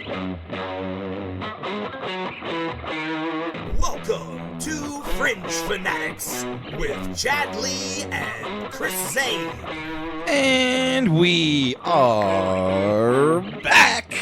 Welcome to Fringe Fanatics with Chad Lee and Chris Zane. And we are back.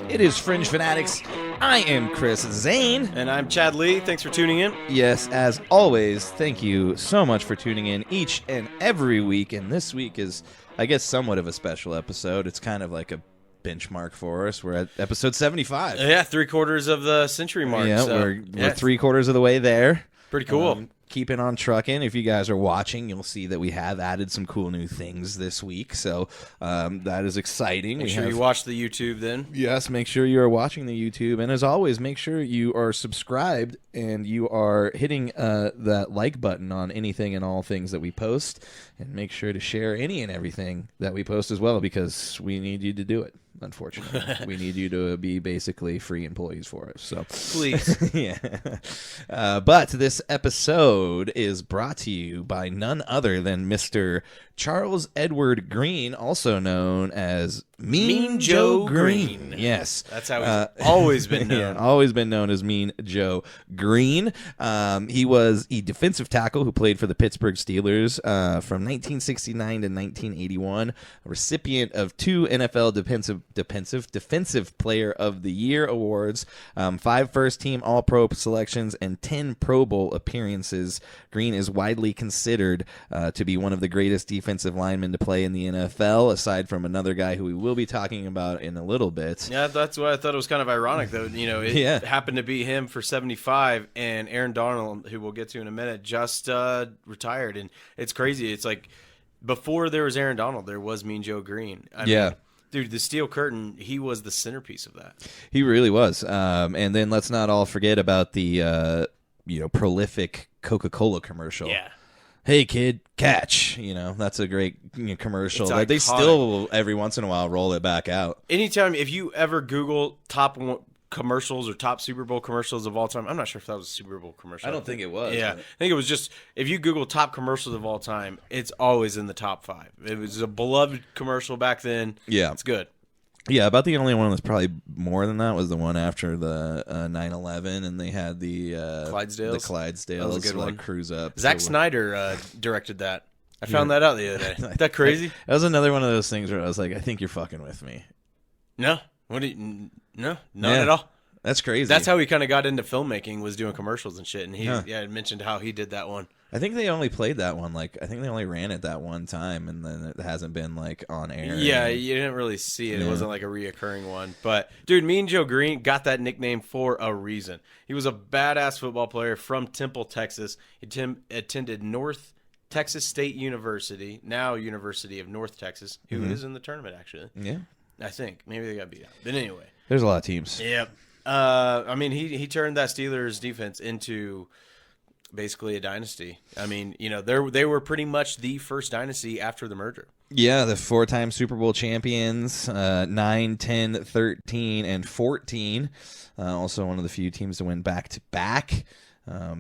It is Fringe Fanatics. I am Chris Zane. And I'm Chad Lee. Thanks for tuning in. Yes, as always, thank you so much for tuning in each and every week. And this week is, I guess, somewhat of a special episode. It's kind of like a benchmark for us. We're at episode 75. Yeah, 3/4 of the century mark. Yeah, so, we're 3/4 of the way there. Pretty cool. Keeping on trucking. If you guys are watching, you'll see that we have added some cool new things this week. So that is exciting. Make sure you watch the YouTube then. Yes, make sure you are watching the YouTube. And as always, make sure you are subscribed and you are hitting that like button on anything and all things that we post. And make sure to share any and everything that we post as well, because we need you to do it. Unfortunately, we need you to be basically free employees for us. So please, yeah. But this episode is brought to you by none other than Mr. Charles Edward Green, also known as Mean Joe Green. Yes, that's how he's always been known. Yeah, always been known as Mean Joe Green. He was a defensive tackle who played for the Pittsburgh Steelers from 1969 to 1981. A recipient of 2 NFL Defensive Player of the Year awards, 5 first-team All-Pro selections, and 10 Pro Bowl appearances. Green is widely considered to be one of the greatest defensive linemen to play in the NFL, aside from another guy who we will be talking about in a little bit. Yeah, that's why I thought it was kind of ironic, though. You know, it happened to be him for 75, and Aaron Donald, who we'll get to in a minute, just retired. And it's crazy. It's like before there was Aaron Donald, there was Mean Joe Green. I mean, dude, the Steel Curtain, he was the centerpiece of that. He really was. And then let's not all forget about the prolific Coca-Cola commercial. Yeah. Hey, kid, catch. That's a great commercial. It's They iconic. still, every once in a while, roll it back out. Anytime, if you ever Google top commercials or top Super Bowl commercials of all time, I'm not sure if that was a Super Bowl commercial. I don't think it was. Yeah, I think it was just, if you Google top commercials of all time, it's always in the top 5. It was a beloved commercial back then. Yeah. It's good. Yeah, about the only one that's probably more than that was the one after the 9/11, and they had the Clydesdales. The Clydesdales, That was a good one. cruise up. Zack Snyder directed that. I found that out the other day. Isn't that crazy? That was another one of those things where I was like, I think you're fucking with me. No. What do you? No, none at all. That's crazy. That's how he kind of got into filmmaking, was doing commercials and shit. And he mentioned how he did that one. I think they only played that one. I think they only ran it that one time, and then it hasn't been on air. Yeah, you didn't really see it. It wasn't like a reoccurring one. But dude, Mean Joe Green got that nickname for a reason. He was a badass football player from Temple, Texas. He attended North Texas State University, now University of North Texas, who is in the tournament actually. Yeah, I think maybe they got beat out. But anyway, there's a lot of teams. Yep. I mean, he turned that Steelers defense into basically a dynasty. I mean, they were pretty much the first dynasty after the merger. Yeah, the 4-time Super Bowl champions, 9, 10, 13, and 14. Also one of the few teams to win back-to-back.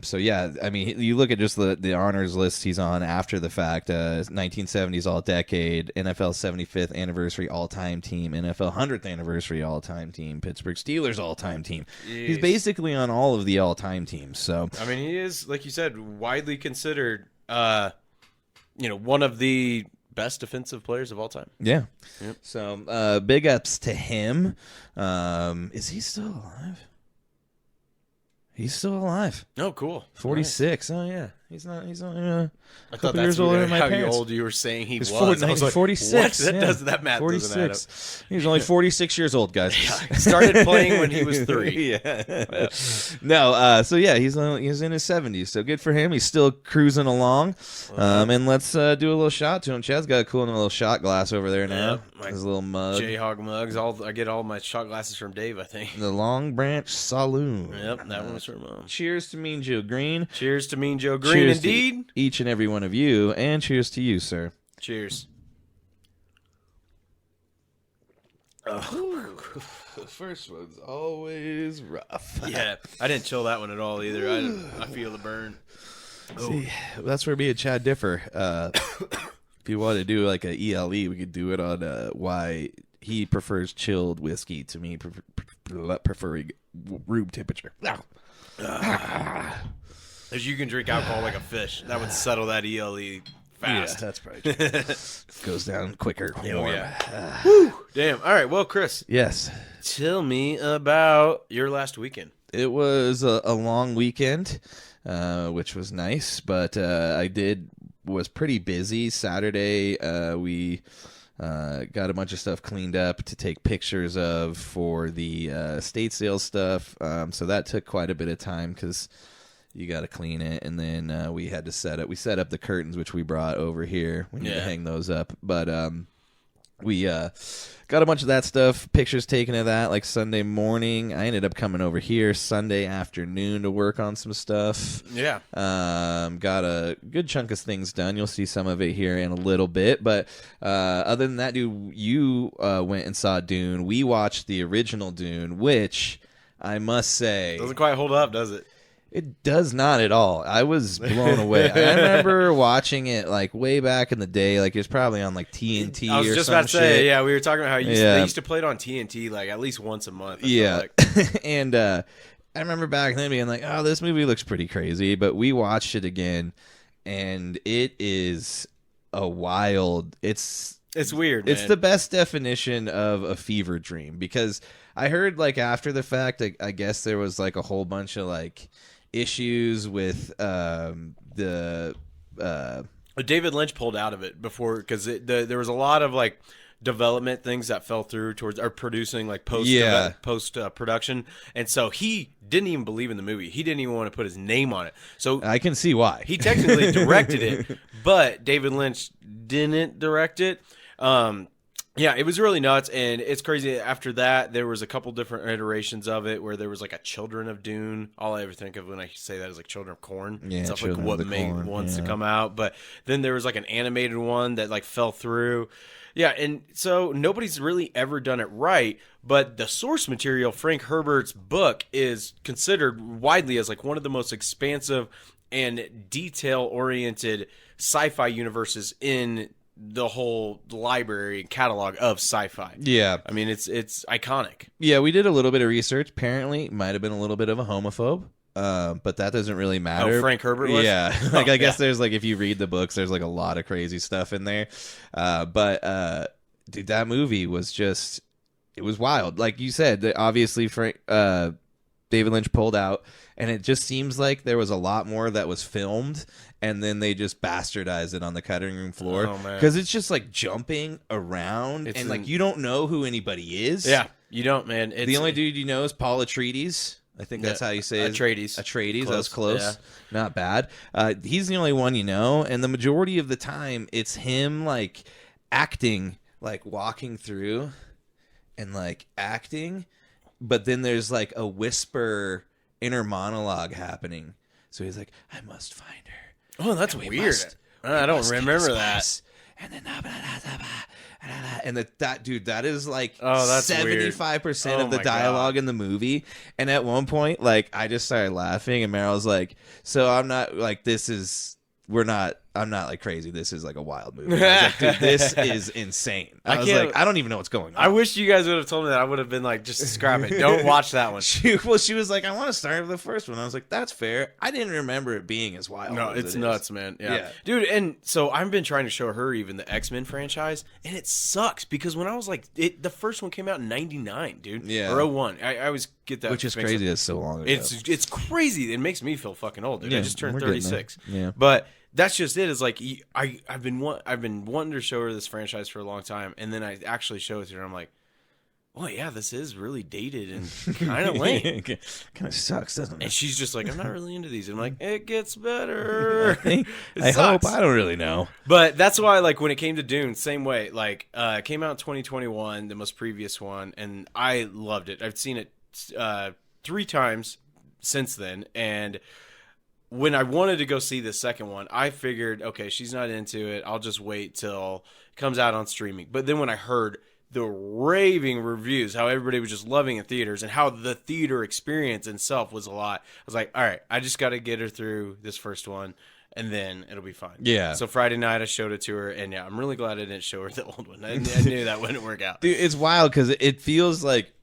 So, yeah, I mean, you look at just the honors list he's on after the fact. 1970s All-Decade, NFL 75th Anniversary All-Time Team, NFL 100th Anniversary All-Time Team, Pittsburgh Steelers All-Time Team. Jeez. He's basically on all of the all-time teams. So I mean, he is, like you said, widely considered, one of the best defensive players of all time. yeah. Yep. So big ups to him. Is he still alive? He's still alive. Oh, cool. 46. Nice. Oh, yeah. He's only a couple that's years older than my how parents. old you were saying he was. He's I was like, 46. What? Yeah. That math doesn't add up. He was only 46 years old, guys. He started playing when he was 3. Yeah. No, so yeah, he's in his 70s. So good for him. He's still cruising along. And let's do a little shot to him. Chad's got a cool little shot glass over there now. His little mug. J-Hog mugs. I get all my shot glasses from Dave, I think. The Long Branch Saloon. Yep, that one was from Mom. Cheers to Mean Joe Green. Cheers to Mean Joe Green, Cheers indeed. to each and every one of you, and cheers to you, sir. Cheers. Oh, the first one's always rough. Yeah, I didn't chill that one at all either. I feel the burn. See, that's where me and Chad differ. If you want to do like a ELE, we could do it on why he prefers chilled whiskey. To me, preferring room temperature. As you can drink alcohol like a fish. That would settle that ELE fast. Yeah, that's probably true. Goes down quicker. Oh, yeah. Whew. Damn. All right. Well, Chris. Yes. Tell me about your last weekend. It was a long weekend, which was nice, but was pretty busy. Saturday, we got a bunch of stuff cleaned up to take pictures of for the estate sale stuff. So that took quite a bit of time because you got to clean it, and then we had to set up the curtains, which we brought over here. We need to hang those up, but we got a bunch of that stuff, pictures taken of that, like Sunday morning. I ended up coming over here Sunday afternoon to work on some stuff. Yeah. Got a good chunk of things done. You'll see some of it here in a little bit. But other than that, dude, you went and saw Dune. We watched the original Dune, which I must say... Doesn't quite hold up, does it? It does not at all. I was blown away. I remember watching it like way back in the day. Like it was probably on like TNT or some shit. I was just about to say, yeah, we were talking about how they used to play it on TNT like at least once a month. Yeah. And I remember back then being like, oh, this movie looks pretty crazy. But we watched it again, and it is a wild... It's weird, man. It's the best definition of a fever dream, because I heard like after the fact, I guess there was like a whole bunch of like... issues with David Lynch pulled out of it before because there was a lot of like development things that fell through towards producing like post production, and so he didn't even believe in the movie. He didn't even want to put his name on it. So I can see why. He technically directed it, but David Lynch didn't direct it. Yeah, it was really nuts, and it's crazy. After that, there was a couple different iterations of it where there was like a Children of Dune. All I ever think of when I say that is like Children of Corn. Yeah, stuff like what made ones to come out. But then there was like an animated one that like fell through. Yeah, and so nobody's really ever done it right, but the source material, Frank Herbert's book, is considered widely as like one of the most expansive and detail-oriented sci-fi universes in the whole library and catalog of sci-fi. Yeah. I mean, it's iconic. Yeah, we did a little bit of research. Apparently, it might have been a little bit of a homophobe, but that doesn't really matter. Oh, Frank Herbert was? Yeah. Like, I guess there's, like, if you read the books, there's, like, a lot of crazy stuff in there. But, dude, that movie was just... It was wild. Like you said, obviously, David Lynch pulled out, and it just seems like there was a lot more that was filmed, and then they just bastardized it on the cutting room floor. Oh, man. Because it's just like jumping around, and like you don't know who anybody is. Yeah, you don't, man. The only dude you know is Paul Atreides. I think that's how you say it. Atreides. That was close. Yeah. Not bad. He's the only one you know, and the majority of the time, it's him like acting, like walking through and like acting, but then there's like a whisper inner monologue happening. So he's like, I must find her. Oh, that's weird. I don't remember that. And then and that dude, that is like that's 75% of the dialogue in the movie. And at one point, like I just started laughing, and Meryl's like, so I'm not like I'm not like crazy. This is like a wild movie. I was like, dude, this is insane. I was like, I don't even know what's going on. I wish you guys would have told me that. I would have been like, just scrap it. Don't watch that one. She was like, I want to start with the first one. I was like, that's fair. I didn't remember it being as wild. No, as it's it nuts, is. man. Yeah. Dude, and so I've been trying to show her even the X-Men franchise, and it sucks because when I was like, the first one came out in 99, dude. Yeah. Or 01. I always get that. Which is crazy. That's so long ago. It's crazy. It makes me feel fucking old, dude. Yeah, I just turned we're 36. Yeah. But that's just it. It's like I've been wanting to show her this franchise for a long time, and then I actually show it to her. I'm like, oh yeah, this is really dated and kind of lame. Kind of sucks, doesn't it? And she's just like, I'm not really into these. And I'm like, it gets better. I hope. I don't really know. But that's why, like, when it came to Dune, same way. Like, it came out in 2021, the most previous one, and I loved it. I've seen it 3 times since then, and when I wanted to go see the second one, I figured, okay, she's not into it. I'll just wait till it comes out on streaming. But then when I heard the raving reviews, how everybody was just loving in theaters and how the theater experience itself was a lot, I was like, all right, I just got to get her through this first one, and then it'll be fine. Yeah. So Friday night I showed it to her, and yeah, I'm really glad I didn't show her the old one. I knew that wouldn't work out. Dude, it's wild because it feels like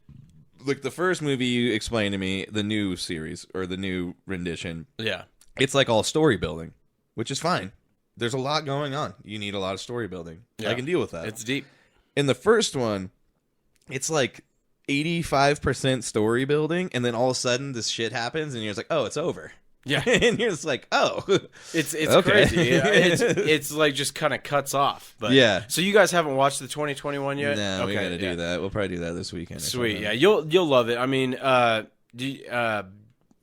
like the first movie you explained to me, the new series or the new rendition. Yeah. It's like all story building, which is fine. There's a lot going on. You need a lot of story building. Yeah. I can deal with that. It's deep. In the first one, it's like 85% story building, and then all of a sudden this shit happens, and you're just like, oh, it's over. Yeah. And you're just like, oh. It's okay. crazy. It's like just kind of cuts off. But yeah. So you guys haven't watched the 2021 yet? No, okay, we got to do that. We'll probably do that this weekend. Sweet. Yeah, you'll love it. I mean,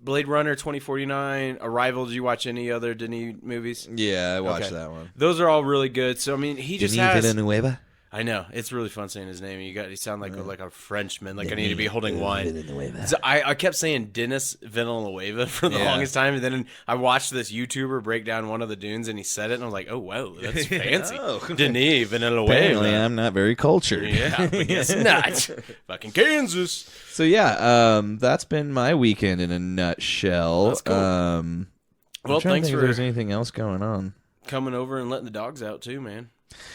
Blade Runner 2049, Arrival. Did you watch any other Denis movies? Yeah, I watched that one. Those are all really good. So I mean, he just Denis has. Villeneuve? I know, it's really fun saying his name. You sound like a Frenchman. Like I need to be holding wine. So I kept saying Denis Villeneuve for the longest time, and then I watched this YouTuber break down one of the dunes, and he said it, and I was like, oh wow, that's fancy. Denis Villeneuve. Apparently, I'm not very cultured. Yeah, I guess not. Fucking Kansas. So yeah, that's been my weekend in a nutshell. That's cool. Well, thanks for. If there's anything else going on? Coming over and letting the dogs out too, man.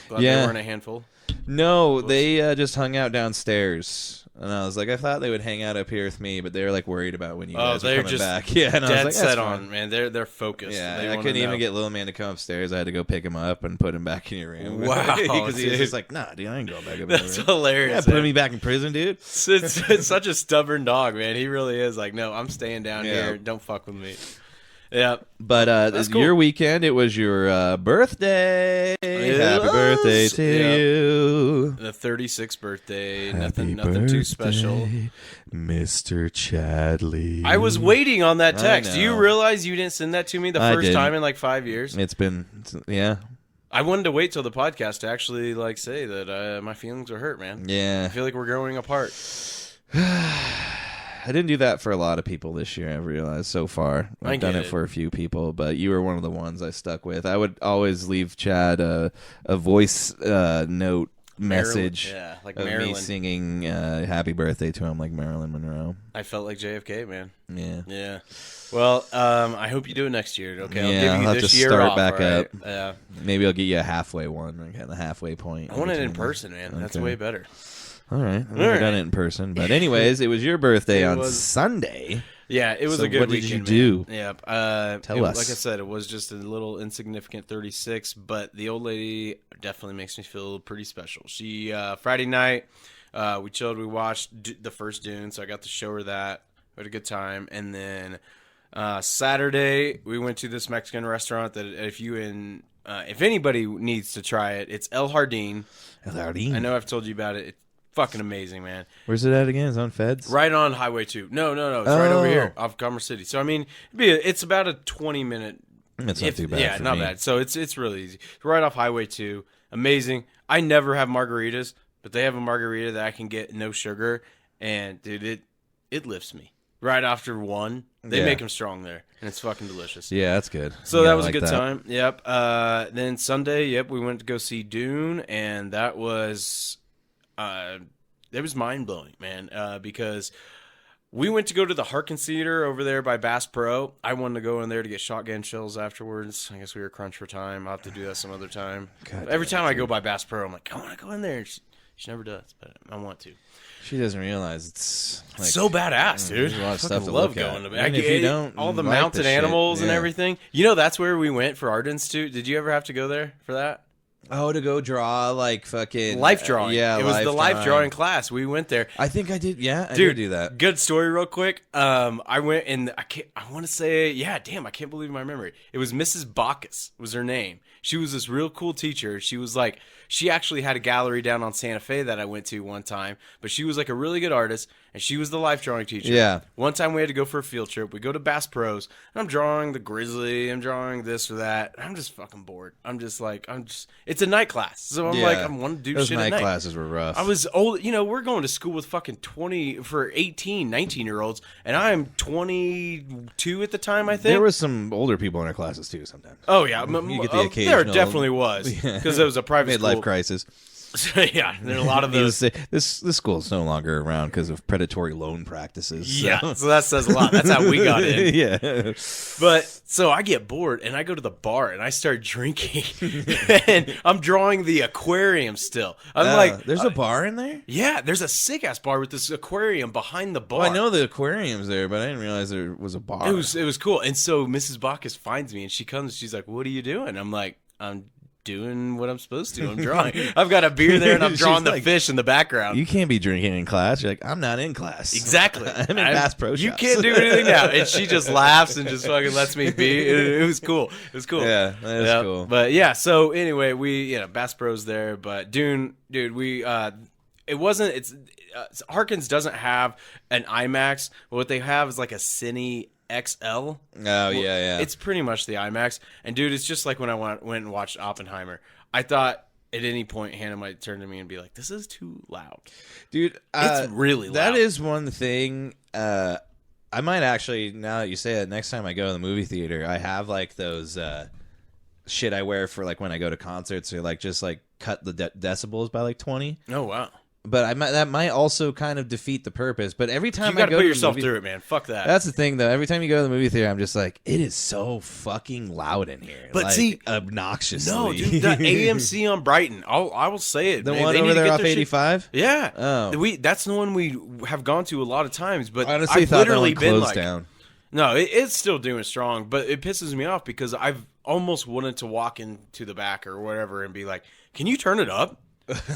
Glad yeah. They weren't a handful. No, they just hung out downstairs, and I was like, I thought they would hang out up here with me, but they were like worried about when you guys were coming back. Yeah, and I was like, set on, man. They're focused. Yeah, I couldn't even get little man to come upstairs. I had to go pick him up and put him back in your room. Wow, because he was just like, nah, dude, I ain't going back up in your room. That's hilarious. Yeah, put me back in prison, dude. It's such a stubborn dog, man. He really is. Like, no, I'm staying down here. Don't fuck with me. Yeah, but cool. Your weekend, it was your birthday. Happy birthday to you. The 36th birthday. Nothing too special. Mr. Chadley. I was waiting on that text. Do you realize you didn't send that to me the first time in like 5 years? It's been, yeah. I wanted to wait till the podcast to actually like say that my feelings are hurt, man. Yeah. I feel like we're growing apart. I didn't do that for a lot of people this year, I've realized so far. I've done it for a few people, but you were one of the ones I stuck with. I would always leave Chad a voice note message like of me singing happy birthday to him like Marilyn Monroe. I felt like JFK, man. Yeah. Yeah. Well, I hope you do it next year, okay? I'll give you this year start off, back right? up. Yeah. Maybe I'll get you a halfway one, like at the halfway point. I want it in person, man. Okay. That's way better. All right. I've never done it in person. But anyways, it was your birthday on Sunday. Yeah, it was a good weekend. What did you do? Yeah. Tell us. Like I said, it was just a little insignificant 36, but the old lady definitely makes me feel pretty special. She, Friday night, we chilled. We watched the first Dune, so I got to show her that. We had a good time. And then Saturday, we went to this Mexican restaurant that if anybody needs to try it, it's El Jardín. El Jardín. I know I've told you about it. It's fucking amazing, man. Where's it at again? It's on Feds? Right on Highway 2. No. It's right over here off Commerce City. So, I mean, it's about a 20-minute. That's not too bad. Yeah, not bad. So, it's really easy. It's right off Highway 2. Amazing. I never have margaritas, but they have a margarita that I can get no sugar. And, dude, it lifts me. Right after one, they make them strong there, and it's fucking delicious. Yeah, that's good. So that was a good time. Yep. Then Sunday, we went to go see Dune, and that was mind blowing, man. Because we went to go to the Harkins Theater over there by Bass Pro. I wanted to go in there to get shotgun shells afterwards. I guess we were crunched for time. I'll have to do that some other time. Every time I go by Bass Pro, I'm like, I want to go in there. She never does, but I want to. She doesn't realize it's like, so badass, dude. There's a lot of stuff to love look going at. to. If you don't, all the mounted animals and everything. You know, that's where we went for Art Institute. Did you ever have to go there for that? Oh, to go draw like fucking life drawing. Yeah, it was the life drawing class. We went there. I think I did. Yeah, I did do that. Good story, real quick. I went and I want to say, I can't believe my memory. It was Mrs. Bacchus was her name. She was this real cool teacher. She was like, she actually had a gallery down on Santa Fe that I went to one time. But she was like a really good artist, and she was the life drawing teacher. Yeah. One time we had to go for a field trip. We go to Bass Pros, and I'm drawing the grizzly. I'm drawing this or that. I'm just fucking bored. It's a night class. So I'm like, I want to do Those shit at night. Those night classes were rough. I was old. You know, we're going to school with fucking 18, 19-year-olds, and I'm 22 at the time, I think. There was some older people in our classes, too, sometimes. Oh, yeah. You get the occasional. There definitely was, because it was a private school. Midlife crisis. So, yeah, there are a lot of those. This school's no longer around because of predatory loan practices. So. Yeah, so that says a lot. That's how we got in. Yeah. But so I get bored and I go to the bar and I start drinking. And I'm drawing the aquarium still. I'm like, there's a bar in there? Yeah, there's a sick ass bar with this aquarium behind the bar. Well, I know the aquarium's there, but I didn't realize there was a bar. It was cool. And so Mrs. Bacchus finds me and she comes. She's like, "What are you doing?" I'm like, "I'm doing what I'm supposed to. I'm drawing. I've got a beer there and I'm drawing the fish in the background." You can't be drinking in class. You're like, "I'm not in class." Exactly. I'm in Bass Pro Shops. You can't do anything now. And she just laughs and just fucking lets me be. It was cool. It was cool. Yeah, that is cool. But yeah, so anyway, we Bass Pro's there, but Dune, dude, it wasn't. Harkins doesn't have an IMAX. What they have is like a Cine XL. Oh, yeah. It's pretty much the IMAX. And dude, it's just like when I went and watched Oppenheimer. I thought at any point Hannah might turn to me and be like, "This is too loud." Dude, it's really loud. That is one thing. I might actually, now that you say it, next time I go to the movie theater, I have like those shit I wear for like when I go to concerts, or like just like cut the decibels by like 20. Oh, wow. But that might also kind of defeat the purpose. But every time you got to go put to yourself the movie, through it, man. Fuck that. That's the thing, though. Every time you go to the movie theater, I'm just like, it is so fucking loud in here. But like, see, obnoxiously. No, dude, the AMC on Brighton. I will say it. The man, one over there off 85. Yeah. Oh, that's the one we have gone to a lot of times. But I honestly I've thought literally that one been closed like, down. No, it's still doing strong, but it pisses me off because I've almost wanted to walk into the back or whatever and be like, "Can you turn it up?"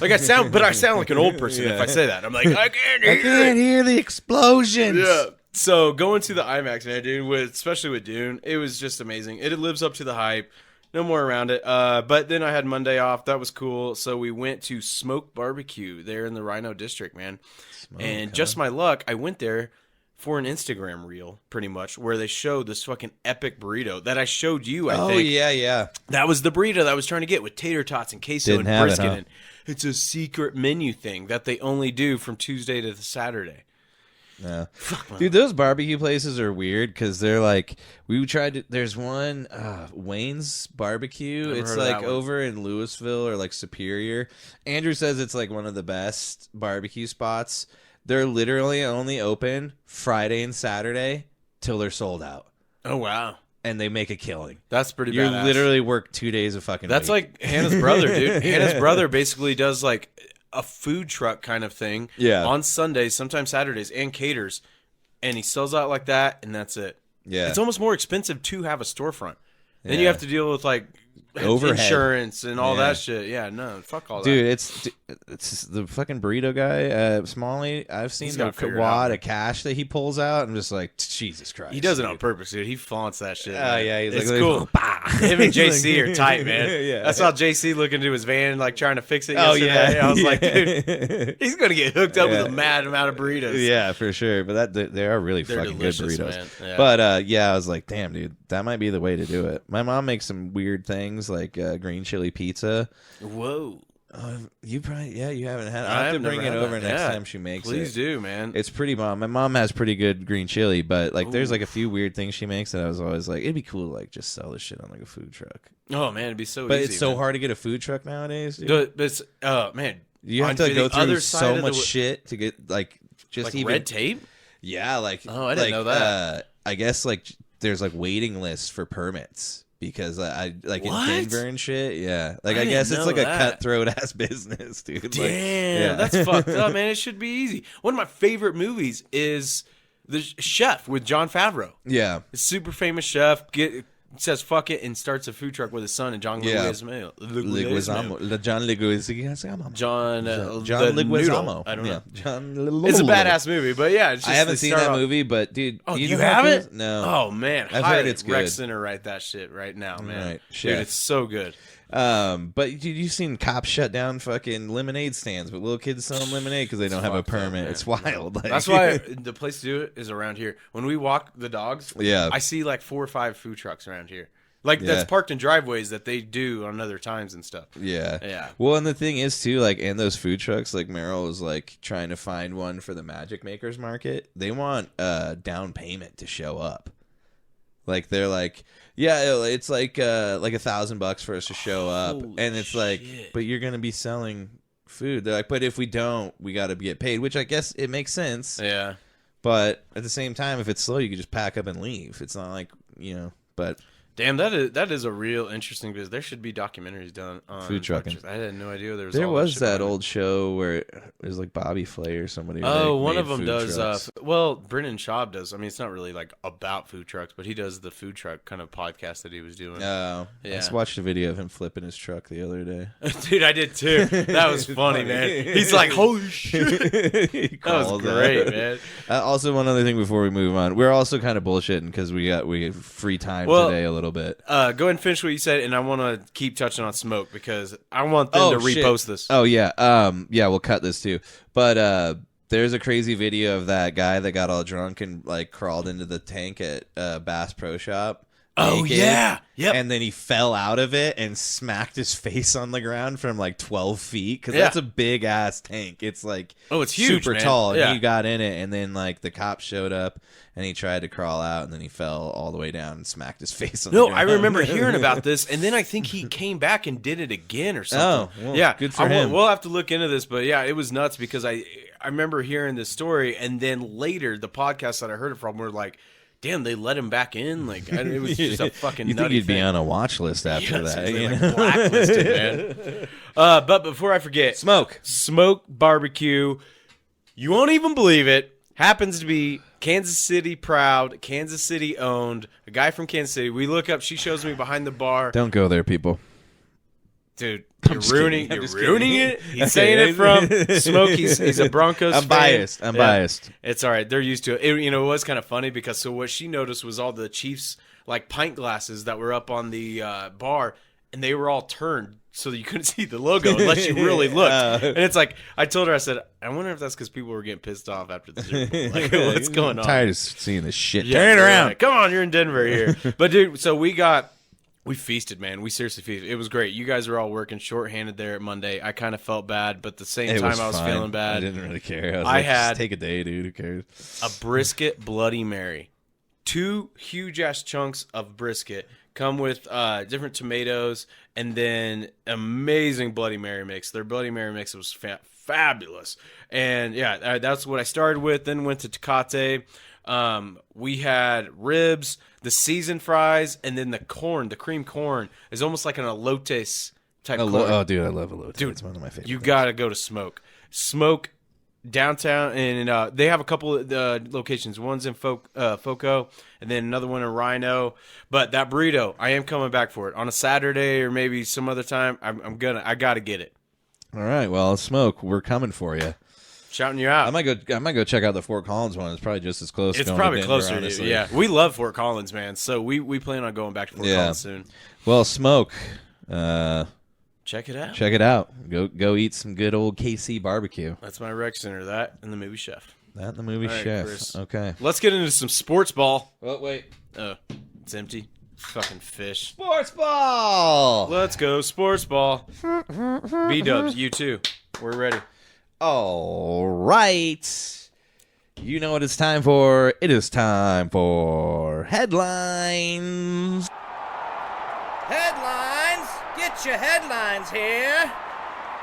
Like I sound like an old person if I say that. I'm like, I can't hear the explosions. Yeah. So going to the IMAX, man, dude, especially with Dune, it was just amazing. It lives up to the hype. No more around it. But then I had Monday off. That was cool. So we went to Smoke Barbecue there in the Rhino District, man. Just my luck, I went there for an Instagram reel, pretty much, where they showed this fucking epic burrito that I showed you, I think. Oh, yeah. That was the burrito that I was trying to get with tater tots and queso and brisket. And it's a secret menu thing that they only do from Tuesday to Saturday. Yeah. Dude, those barbecue places are weird because they're like, we tried to, there's one, Wayne's Barbecue. It's like over in Louisville or like Superior. Andrew says it's like one of the best barbecue spots. They're literally only open Friday and Saturday till they're sold out. Oh, wow. And they make a killing. That's pretty You badass. literally work 2 days of fucking That's week. like Hannah's brother, dude. Hannah's brother basically does like a food truck kind of thing on Sundays, sometimes Saturdays, and caters. And he sells out like that, and that's it. Yeah. It's almost more expensive to have a storefront. Then you have to deal with like overhead insurance and all that shit. Yeah, no, fuck all that. Dude, it's the fucking burrito guy, Smalley. I've seen the wad of cash that he pulls out. I'm just like, Jesus Christ. He does it on purpose, dude. He flaunts that shit. Oh, yeah. He's it's like, cool. Him and JC are tight, man. Yeah. I saw JC look into his van, like trying to fix it yesterday. I was like, dude, he's going to get hooked up with a mad amount of burritos. Yeah, for sure. But they are really fucking good burritos. Man. Yeah. But, I was like, damn, dude, that might be the way to do it. My mom makes some weird things like green chili pizza. Whoa. You probably, you haven't had it. I'll have to bring it over next time she makes it. Please do, man. It's pretty bomb. My mom has pretty good green chili, but like there's like a few weird things she makes that I was always like, it'd be cool to like just sell this shit on like a food truck. Oh, man, it'd be so easy. But it's so hard to get a food truck nowadays. Dude. It's, man. You have to go through so much shit to get like just like even red tape? Yeah, like I didn't know that. I guess like there's like waiting lists for permits. Because I like in Denver and shit, like I guess it's like a cutthroat ass business, dude. Damn, that's fucked up, man. It should be easy. One of my favorite movies is The Chef with Jon Favreau. Yeah, a super famous chef says fuck it and starts a food truck with his son and John Leguizamo. John Leguizamo. I don't know. John it's a badass movie, but yeah, it's just I haven't seen that movie, but dude, you haven't? No. Oh man, I've heard it's good. Rec Center, write that shit right now, man. Right. Dude, it's so good. But dude, you've seen cops shut down fucking lemonade stands, but little kids selling lemonade because they don't have a permit. It's wild. Like, that's why the place to do it is around here. When we walk the dogs, I see like 4 or 5 food trucks around here. Like that's parked in driveways that they do on other times and stuff. Yeah. Well, and the thing is too, like, and those food trucks, like Merrill was like trying to find one for the Magic Makers Market. They want down payment to show up. Like they're like, it's like $1,000 for us to show up, and it's like, but you're gonna be selling food. They're like, but if we don't, we got to get paid, which I guess it makes sense. Yeah. But at the same time, if it's slow, you can just pack up and leave. It's not like, but... Damn, that is a real interesting business. There should be documentaries done on food trucking. I had no idea there was. There was that old show where it was like Bobby Flay or somebody. Oh, one of them does. Well, Brennan Schaub does. I mean, it's not really like about food trucks, but he does the food truck kind of podcast that he was doing. Oh, yeah. I just watched a video of him flipping his truck the other day. Dude, I did too. That was funny, man. He's like, holy shit. That was great, man. Also, one other thing before we move on, we're also kind of bullshitting because we have free time today a little bit. Go ahead and finish what you said, and I want to keep touching on smoke because I want them to repost this. Oh yeah, we'll cut this too. But there's a crazy video of that guy that got all drunk and like crawled into the tank at Bass Pro Shop. Oh naked, yeah, yep. And then he fell out of it and smacked his face on the ground from like 12 feet because that's a big ass tank. It's like it's huge, super man. tall. Yeah. And he got in it, and then like the cops showed up and he tried to crawl out, and then he fell all the way down and smacked his face on the ground. I remember hearing about this, and then I think he came back and did it again or something. Oh, well, yeah, good for him. We'll have to look into this, but yeah, it was nuts because I remember hearing this story, and then later the podcast that I heard it from were like, damn, they let him back in. Like it was just a fucking. You nutty think you'd thing. be on a watch list after that? Like blacklisted, man. But before I forget, smoke barbecue. You won't even believe it. Happens to be Kansas City proud, Kansas City owned. A guy from Kansas City. We look up. She shows me behind the bar. Don't go there, people. Dude, you're ruining it. He's saying it from Smoke. He's a Broncos fan. I'm biased. It's all right. They're used to it. It was kind of funny because what she noticed was all the Chiefs like pint glasses that were up on the bar, and they were all turned so that you couldn't see the logo unless you really looked. And it's like I told her, I said, I wonder if that's because people were getting pissed off after the Super Bowl. Like, what's going on? I'm tired of seeing this shit. Yeah, turn it around. Right. Come on, you're in Denver here. But dude, so we feasted, man. We seriously feasted. It was great. You guys were all working shorthanded there at Monday. I kind of felt bad, but at the same time, I was feeling bad. I didn't really care. I had just take a day, dude. Who cares? A brisket Bloody Mary. 2 huge-ass chunks of brisket come with different tomatoes and then amazing Bloody Mary mix. Their Bloody Mary mix was fabulous. And, yeah, that's what I started with. Then went to Tecate. We had ribs, the seasoned fries, and then the corn, the cream corn, is almost like an elotes type corn. Oh, dude, I love elotes. Dude, it's one of my favorites. You got to go to Smoke downtown, and they have a couple of locations. One's in Foco, and then another one in Rhino. But that burrito, I am coming back for it on a Saturday or maybe some other time. I got to get it. All right, well, Smoke, we're coming for you. Shouting you out. I might go check out the Fort Collins one. It's probably just as close. It's going probably to Denver, closer. Honestly. Yeah, we love Fort Collins, man. So we plan on going back to Fort Collins soon. Well, Smoke. Check it out. Check it out. Go eat some good old KC barbecue. That's my rec center. That and the movie Chef. That and the movie All Chef. Right, Chris. Okay. Let's get into some sports ball. Oh wait. It's empty. Fucking fish. Sports ball. Let's go sports ball. B-dubs, you too. We're ready. All right. You know what it's time for. It is time for headlines. Headlines. Get your headlines here.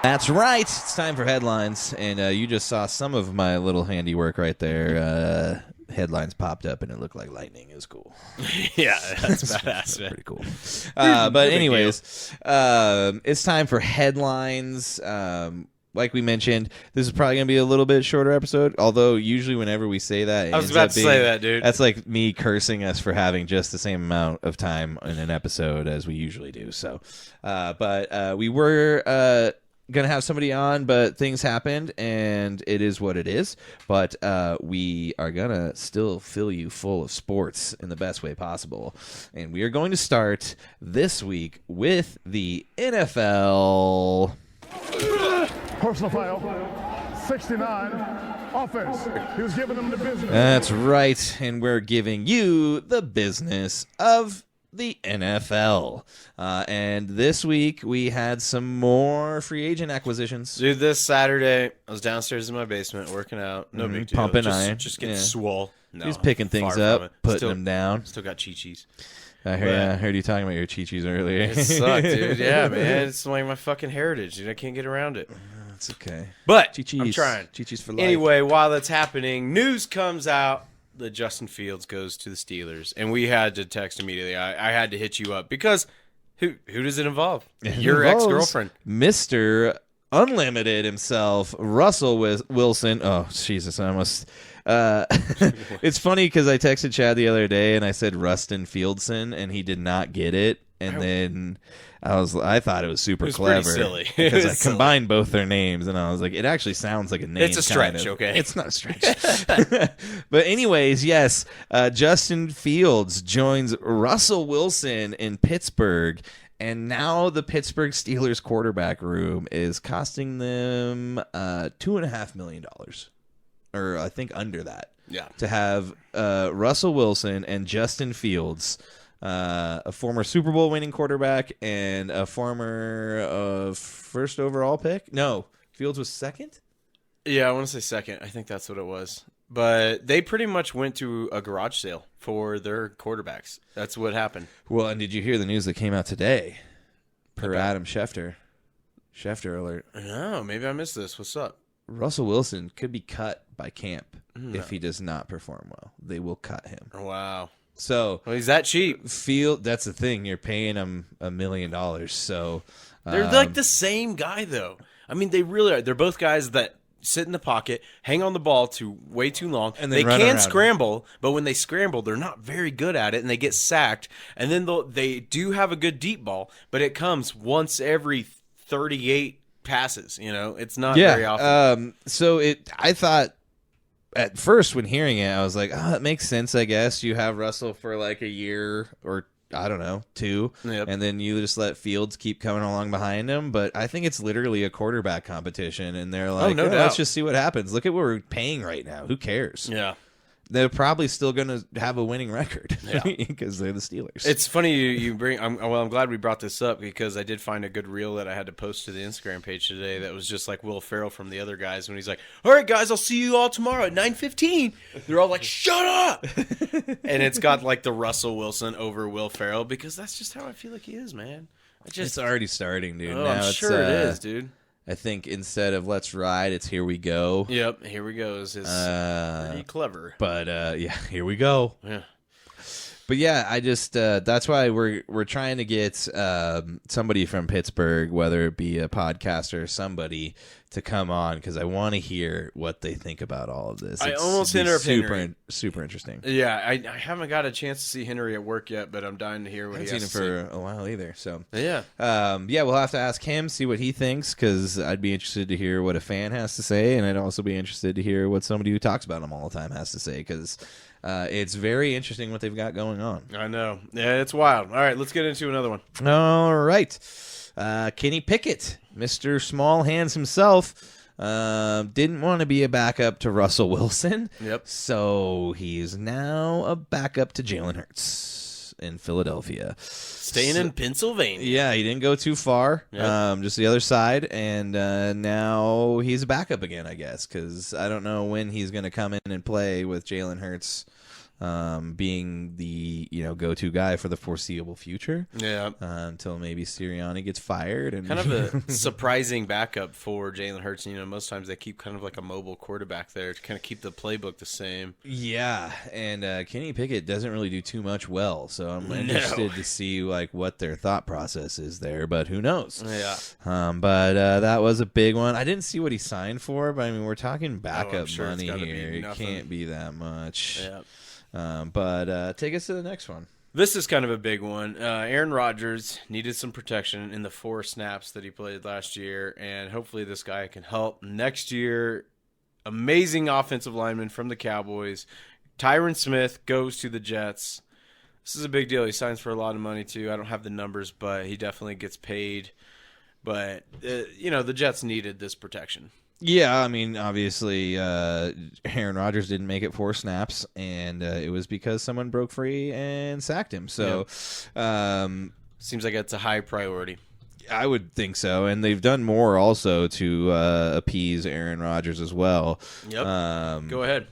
That's right. It's time for headlines. And you just saw some of my little handiwork right there. Headlines popped up and it looked like lightning. It was cool. Yeah, that's badass, man. Pretty cool. But anyways, it's time for headlines. Like we mentioned, this is probably going to be a little bit shorter episode, although usually whenever we say that... I was about to say that, dude. That's like me cursing us for having just the same amount of time in an episode as we usually do. So, but we were going to have somebody on, but things happened, and it is what it is. But we are going to still fill you full of sports in the best way possible. And we are going to start this week with the NFL... Personal foul, 69, offense. He was giving them the business. That's right, and we're giving you the business of the NFL. And this week, we had some more free agent acquisitions. Dude, this Saturday, I was downstairs in my basement working out. No big deal. Pumping iron. Just getting swole. No, He's picking things up, putting them down. Still got chi-chis. I heard you talking about your chi-chis earlier. It sucked, dude. Yeah, man. It's like my fucking heritage, dude. I can't get around it. It's okay. But Chi-Chi's. I'm trying. Chi-Chi's for life. Anyway, while that's happening, news comes out that Justin Fields goes to the Steelers, and we had to text immediately. I had to hit you up because who does it involve? Your ex-girlfriend, Mr. Unlimited himself, Russell Wilson. Oh, Jesus, I almost. It's funny because I texted Chad the other day and I said Rustin Fieldson, and he did not get it, and then. I thought it was super clever. Silly. Because I combined both their names, and I was like, it actually sounds like a name. It's a stretch, kind of. okay? It's not a stretch. But anyways, yes, Justin Fields joins Russell Wilson in Pittsburgh, and now the Pittsburgh Steelers quarterback room is costing them $2.5 million, or I think under that. Yeah. To have Russell Wilson and Justin Fields. A former Super Bowl winning quarterback and a former first overall pick. No, Fields was second? Yeah, I want to say second. I think that's what it was. But they pretty much went to a garage sale for their quarterbacks. That's what happened. Well, and did you hear the news that came out today? Per Adam Schefter. Schefter alert. No, maybe I missed this. What's up? Russell Wilson could be cut by camp if he does not perform well. They will cut him. Wow. So he's that cheap. That's the thing. You're paying him $1 million. So they're like the same guy, though. I mean, they really are. They're both guys that sit in the pocket, hang on the ball way too long, and they can scramble. But when they scramble, they're not very good at it, and they get sacked. And then they do have a good deep ball, but it comes once every 38 passes. It's not very often. I thought. At first, when hearing it, I was like, it makes sense, I guess. You have Russell for like a year or, I don't know, 2, and then you just let Fields keep coming along behind him. But I think it's literally a quarterback competition, and they're like, no doubt. Let's just see what happens. Look at what we're paying right now. Who cares? Yeah. They're probably still going to have a winning record because they're the Steelers. It's funny you bring. I'm glad we brought this up because I did find a good reel that I had to post to the Instagram page today. That was just like Will Ferrell from The Other Guys when he's like, "All right, guys, I'll see you all tomorrow at 9:15." They're all like, "Shut up!" And it's got like the Russell Wilson over Will Ferrell because that's just how I feel like he is, man. It's already starting, dude. Oh, now I'm sure it is, dude. I think instead of "let's ride," it's "here we go." Yep, here we go. Is pretty clever. But here we go. Yeah. But yeah, I just that's why we're trying to get somebody from Pittsburgh, whether it be a podcaster or somebody, to come on because I want to hear what they think about all of this. I almost hit her super interesting. Yeah, I haven't got a chance to see Henry at work yet, but I'm dying to hear what he has to say. I haven't seen him for a while either. So yeah, we'll have to ask him, see what he thinks, because I'd be interested to hear what a fan has to say, and I'd also be interested to hear what somebody who talks about him all the time has to say, because it's very interesting what they've got going on. I know. Yeah, it's wild. All right, let's get into another one. All right. Kenny Pickett, Mr. Small Hands himself, didn't want to be a backup to Russell Wilson. Yep. So he's now a backup to Jalen Hurts in Philadelphia. Staying in Pennsylvania. Yeah, he didn't go too far. Yep. Just the other side. And now he's a backup again, I guess, because I don't know when he's going to come in and play with Jalen Hurts being the go-to guy for the foreseeable future. Yeah. Until maybe Sirianni gets fired. And kind of a surprising backup for Jalen Hurts. Most times they keep kind of like a mobile quarterback there to kind of keep the playbook the same. Yeah, and Kenny Pickett doesn't really do too much well, so I'm interested to see like what their thought process is there, but who knows? Yeah. But that was a big one. I didn't see what he signed for, but I mean, we're talking backup money here. It can't be that much. Yeah. But take us to the next one. This is kind of a big one. Aaron Rodgers needed some protection in the 4 snaps that he played last year, and hopefully this guy can help next year. Amazing offensive lineman from the Cowboys. Tyron Smith goes to the Jets. This is a big deal. He signs for a lot of money, too. I don't have the numbers, but he definitely gets paid. But, the Jets needed this protection. Yeah, I mean, obviously, Aaron Rodgers didn't make it 4 snaps, and it was because someone broke free and sacked him. So, seems like it's a high priority. I would think so, and they've done more also to appease Aaron Rodgers as well. Yep. Go ahead.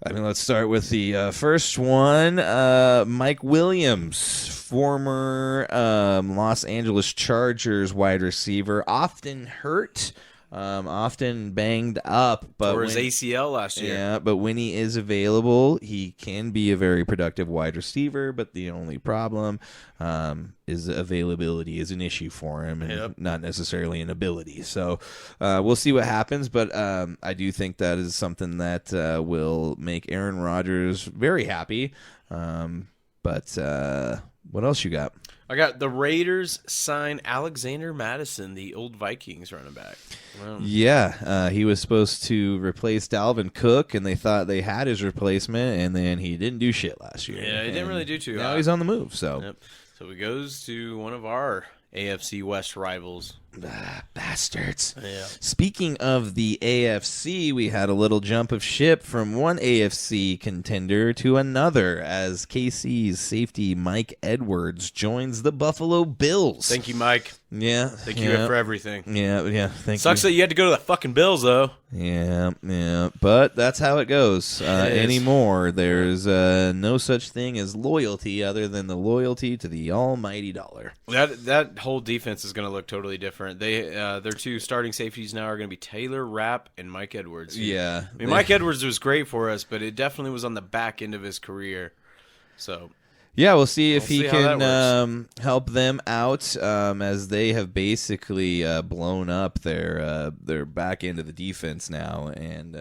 I mean, let's start with the first one. Mike Williams, former Los Angeles Chargers wide receiver, often hurt. often banged up. But or his ACL last year. Yeah, but when he is available, he can be a very productive wide receiver. But the only problem is availability is an issue for him, and not necessarily an ability. So we'll see what happens. But I do think that is something that will make Aaron Rodgers very happy. But what else you got? I got the Raiders sign Alexander Mattison, the old Vikings running back. Wow. Yeah, he was supposed to replace Dalvin Cook, and they thought they had his replacement, and then he didn't do shit last year. Yeah, he didn't really do too Now he's on the move. So, so he goes to one of our AFC West rivals. Bastards. Yeah. Speaking of the AFC, we had a little jump of ship from one AFC contender to another as KC's safety Mike Edwards joins the Buffalo Bills. Thank you, Mike. Yeah. Thank you for everything. Yeah. Thank Sucks you. that you had to go to the fucking Bills, though. Yeah. But that's how it goes anymore. There's no such thing as loyalty other than the loyalty to the almighty dollar. That whole defense is going to look totally different. Their two starting safeties now are going to be Taylor Rapp and Mike Edwards. Yeah. I mean, Mike Edwards was great for us, but it definitely was on the back end of his carear. So... yeah, we'll see if he how can help them out as they have basically blown up their back end of the defense now and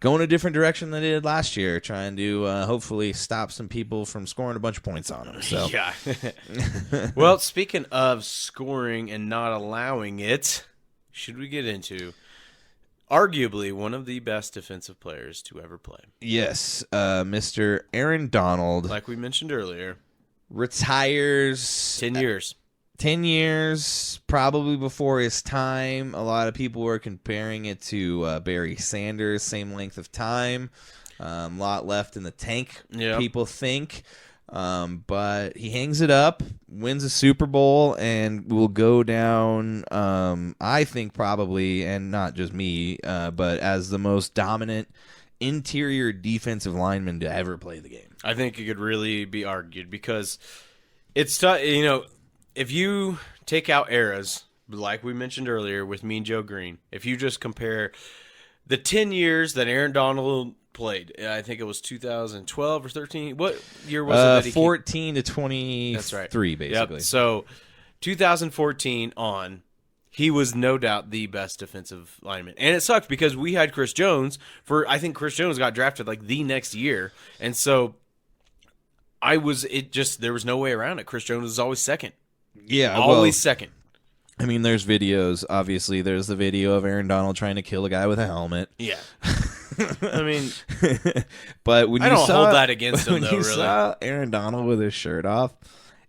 going a different direction than they did last year, trying to hopefully stop some people from scoring a bunch of points on them. So. Yeah. Well, speaking of scoring and not allowing it, should we get into arguably one of the best defensive players to ever play? Yes, Mr. Aaron Donald. Like we mentioned earlier. Retires. 10 years. 10 years, probably before his time. A lot of people were comparing it to Barry Sanders, same length of time. A lot left in the tank, people think. But he hangs it up, wins a Super Bowl, and will go down, I think probably, and not just me, but as the most dominant interior defensive lineman to ever play the game. I think it could really be argued because it's tough. If you take out eras, like we mentioned earlier with Mean Joe Green, if you just compare the 10 years that Aaron Donald played, I think it was 2012 or 13. What year was it that he 14 to 23, that's right. Basically. Yep. So 2014 on, he was no doubt the best defensive lineman. And it sucked because we had Chris Jones I think Chris Jones got drafted like the next year. And so there was no way around it. Chris Jones was always second. Yeah. Always second. I mean, there's videos. Obviously, there's the video of Aaron Donald trying to kill a guy with a helmet. Yeah. I mean, but when I don't hold that against him, though, when you really. saw Aaron Donald with his shirt off,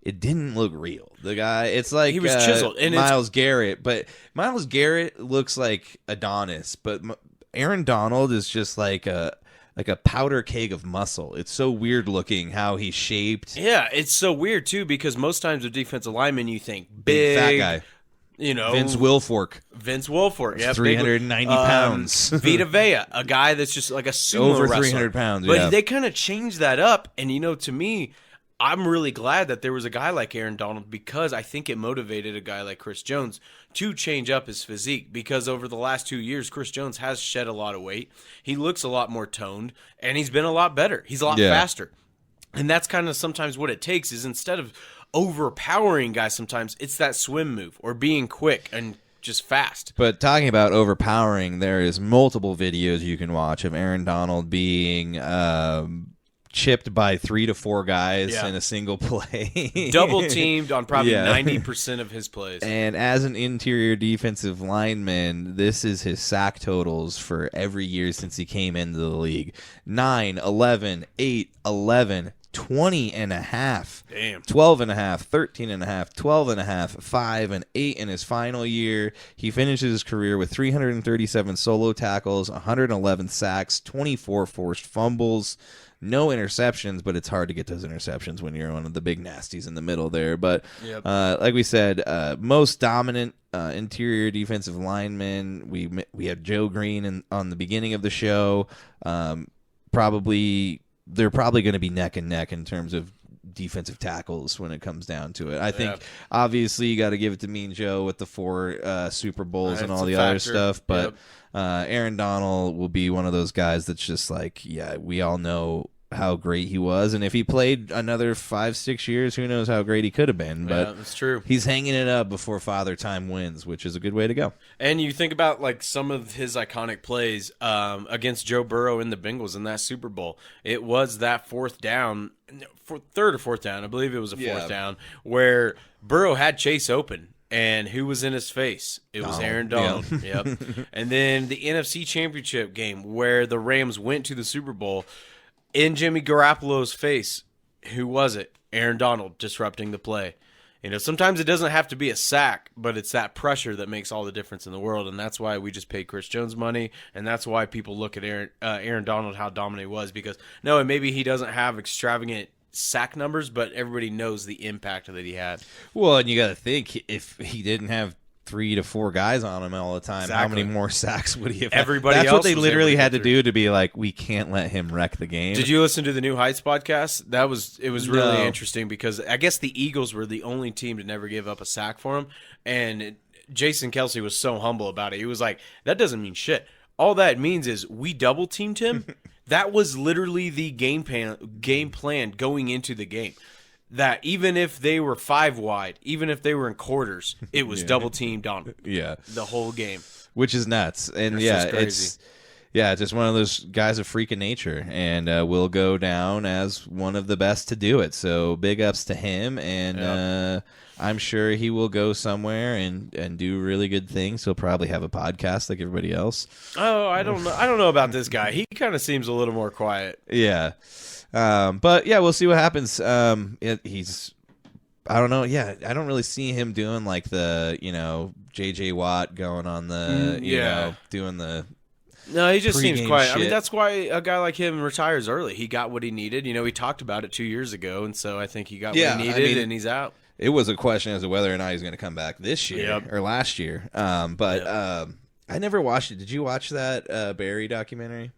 it didn't look real. The guy, it's like he was chiseled. And Myles Garrett, but Myles Garrett looks like Adonis, but Aaron Donald is just like a powder keg of muscle. It's so weird looking how he's shaped. Yeah, it's so weird too because most times with defensive linemen you think big fat guy. Vince Wilfork, yeah, 390 pounds. Vita Vea, a guy that's just like a sumo over wrestler. 300 pounds. But they kind of changed that up, and to me, I'm really glad that there was a guy like Aaron Donald because I think it motivated a guy like Chris Jones to change up his physique because over the last 2 years, Chris Jones has shed a lot of weight. He looks a lot more toned, and he's been a lot better. He's a lot faster. And that's kind of sometimes what it takes is instead of overpowering guys, sometimes it's that swim move or being quick and just fast. But talking about overpowering, there is multiple videos you can watch of Aaron Donald being chipped by 3 to 4 guys in a single play. Double teamed on probably 90% of his plays. And as an interior defensive lineman, this is his sack totals for every year since he came into the league. 9, 11, 8, 11, 20 and a half, 12 and a half, 13 and a half, 12 and a half, 5 and 8 in his final year. He finishes his career with 337 solo tackles, 111 sacks, 24 forced fumbles, no interceptions, but it's hard to get those interceptions when you're one of the big nasties in the middle there. But like we said, most dominant interior defensive lineman. We had Joe Green on the beginning of the show. They're probably going to be neck and neck in terms of defensive tackles when it comes down to it. I think obviously you got to give it to Mean Joe with the 4 Super Bowls and all the other stuff, but Aaron Donald will be one of those guys that's just like, yeah, we all know how great he was, and if he played another 5-6 years, who knows how great he could have been. But that's true. He's hanging it up before Father Time wins, which is a good way to go. And you think about like some of his iconic plays against Joe Burrow in the Bengals in that Super Bowl. It was that third or fourth down, I believe it was a fourth down, where Burrow had Chase open. And who was in his face? It was Aaron Donald. Yeah. Yep. And then the NFC Championship game where the Rams went to the Super Bowl, in Jimmy Garoppolo's face, who was it? Aaron Donald disrupting the play. Sometimes it doesn't have to be a sack, but it's that pressure that makes all the difference in the world, and that's why we just paid Chris Jones money, and that's why people look at Aaron Donald, how dominant he was, because maybe he doesn't have extravagant sack numbers, but everybody knows the impact that he had. Well, and you got to think, if he didn't have 3 to 4 guys on him all the time, how many more sacks would he have? Everybody That's else what they literally had to do to be like, we can't let him wreck the game. Did you listen to the New Heights podcast? It was really interesting because I guess the Eagles were the only team to never give up a sack for him, and Jason Kelsey was so humble about it. He was like, that doesn't mean shit. All that means is we double teamed him. That was literally the game plan going into the game. That even if they were 5 wide, even if they were in quarters, it was double teamed on the whole game. Which is nuts. And it's just one of those guys of freak of nature, and will go down as one of the best to do it. So big ups to him, and I'm sure he will go somewhere and do really good things. He'll probably have a podcast like everybody else. Oh, I don't know about this guy. He kind of seems a little more quiet. Yeah. But yeah, we'll see what happens. I don't know. Yeah, I don't really see him doing like the, JJ Watt going on the, doing the. No, he just seems quiet. Shit. I mean, that's why a guy like him retires early. He got what he needed. He talked about it 2 years ago, and so I think he got what he needed, and he's out. It was a question as to whether or not he's going to come back this year or last year. I never watched it. Did you watch that Barry documentary?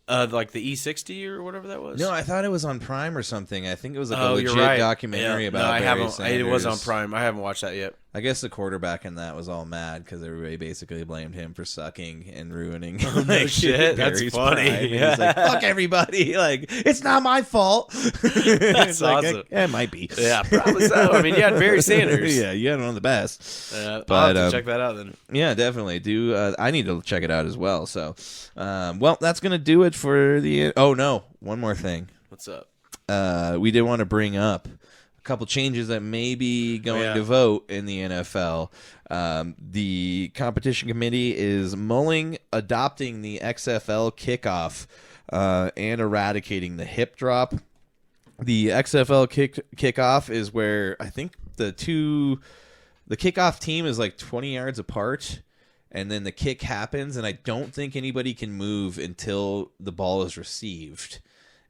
Like the E60 or whatever that was? No, I thought it was on Prime or something. I think it was like a legit documentary about Barry Sanders. It was on Prime. I haven't watched that yet. I guess the quarterback in that was all mad because everybody basically blamed him for sucking and ruining. Oh, no shit. That's funny. Yeah. He's like, fuck everybody. Like, it's not my fault. That's awesome. It might be. Yeah, probably so. I mean, you had Barry Sanders. Yeah, you had one of the best. But, I'll have to check that out then. Yeah, definitely. I need to check it out as well. So, that's going to do it for the... Oh, no. One more thing. What's up? We did want to bring up couple changes that may be going to vote in the NFL. The competition committee is mulling adopting the XFL kickoff and eradicating the hip drop. The XFL kickoff is where I think the kickoff team is like 20 yards apart, and then the kick happens, and I don't think anybody can move until the ball is received.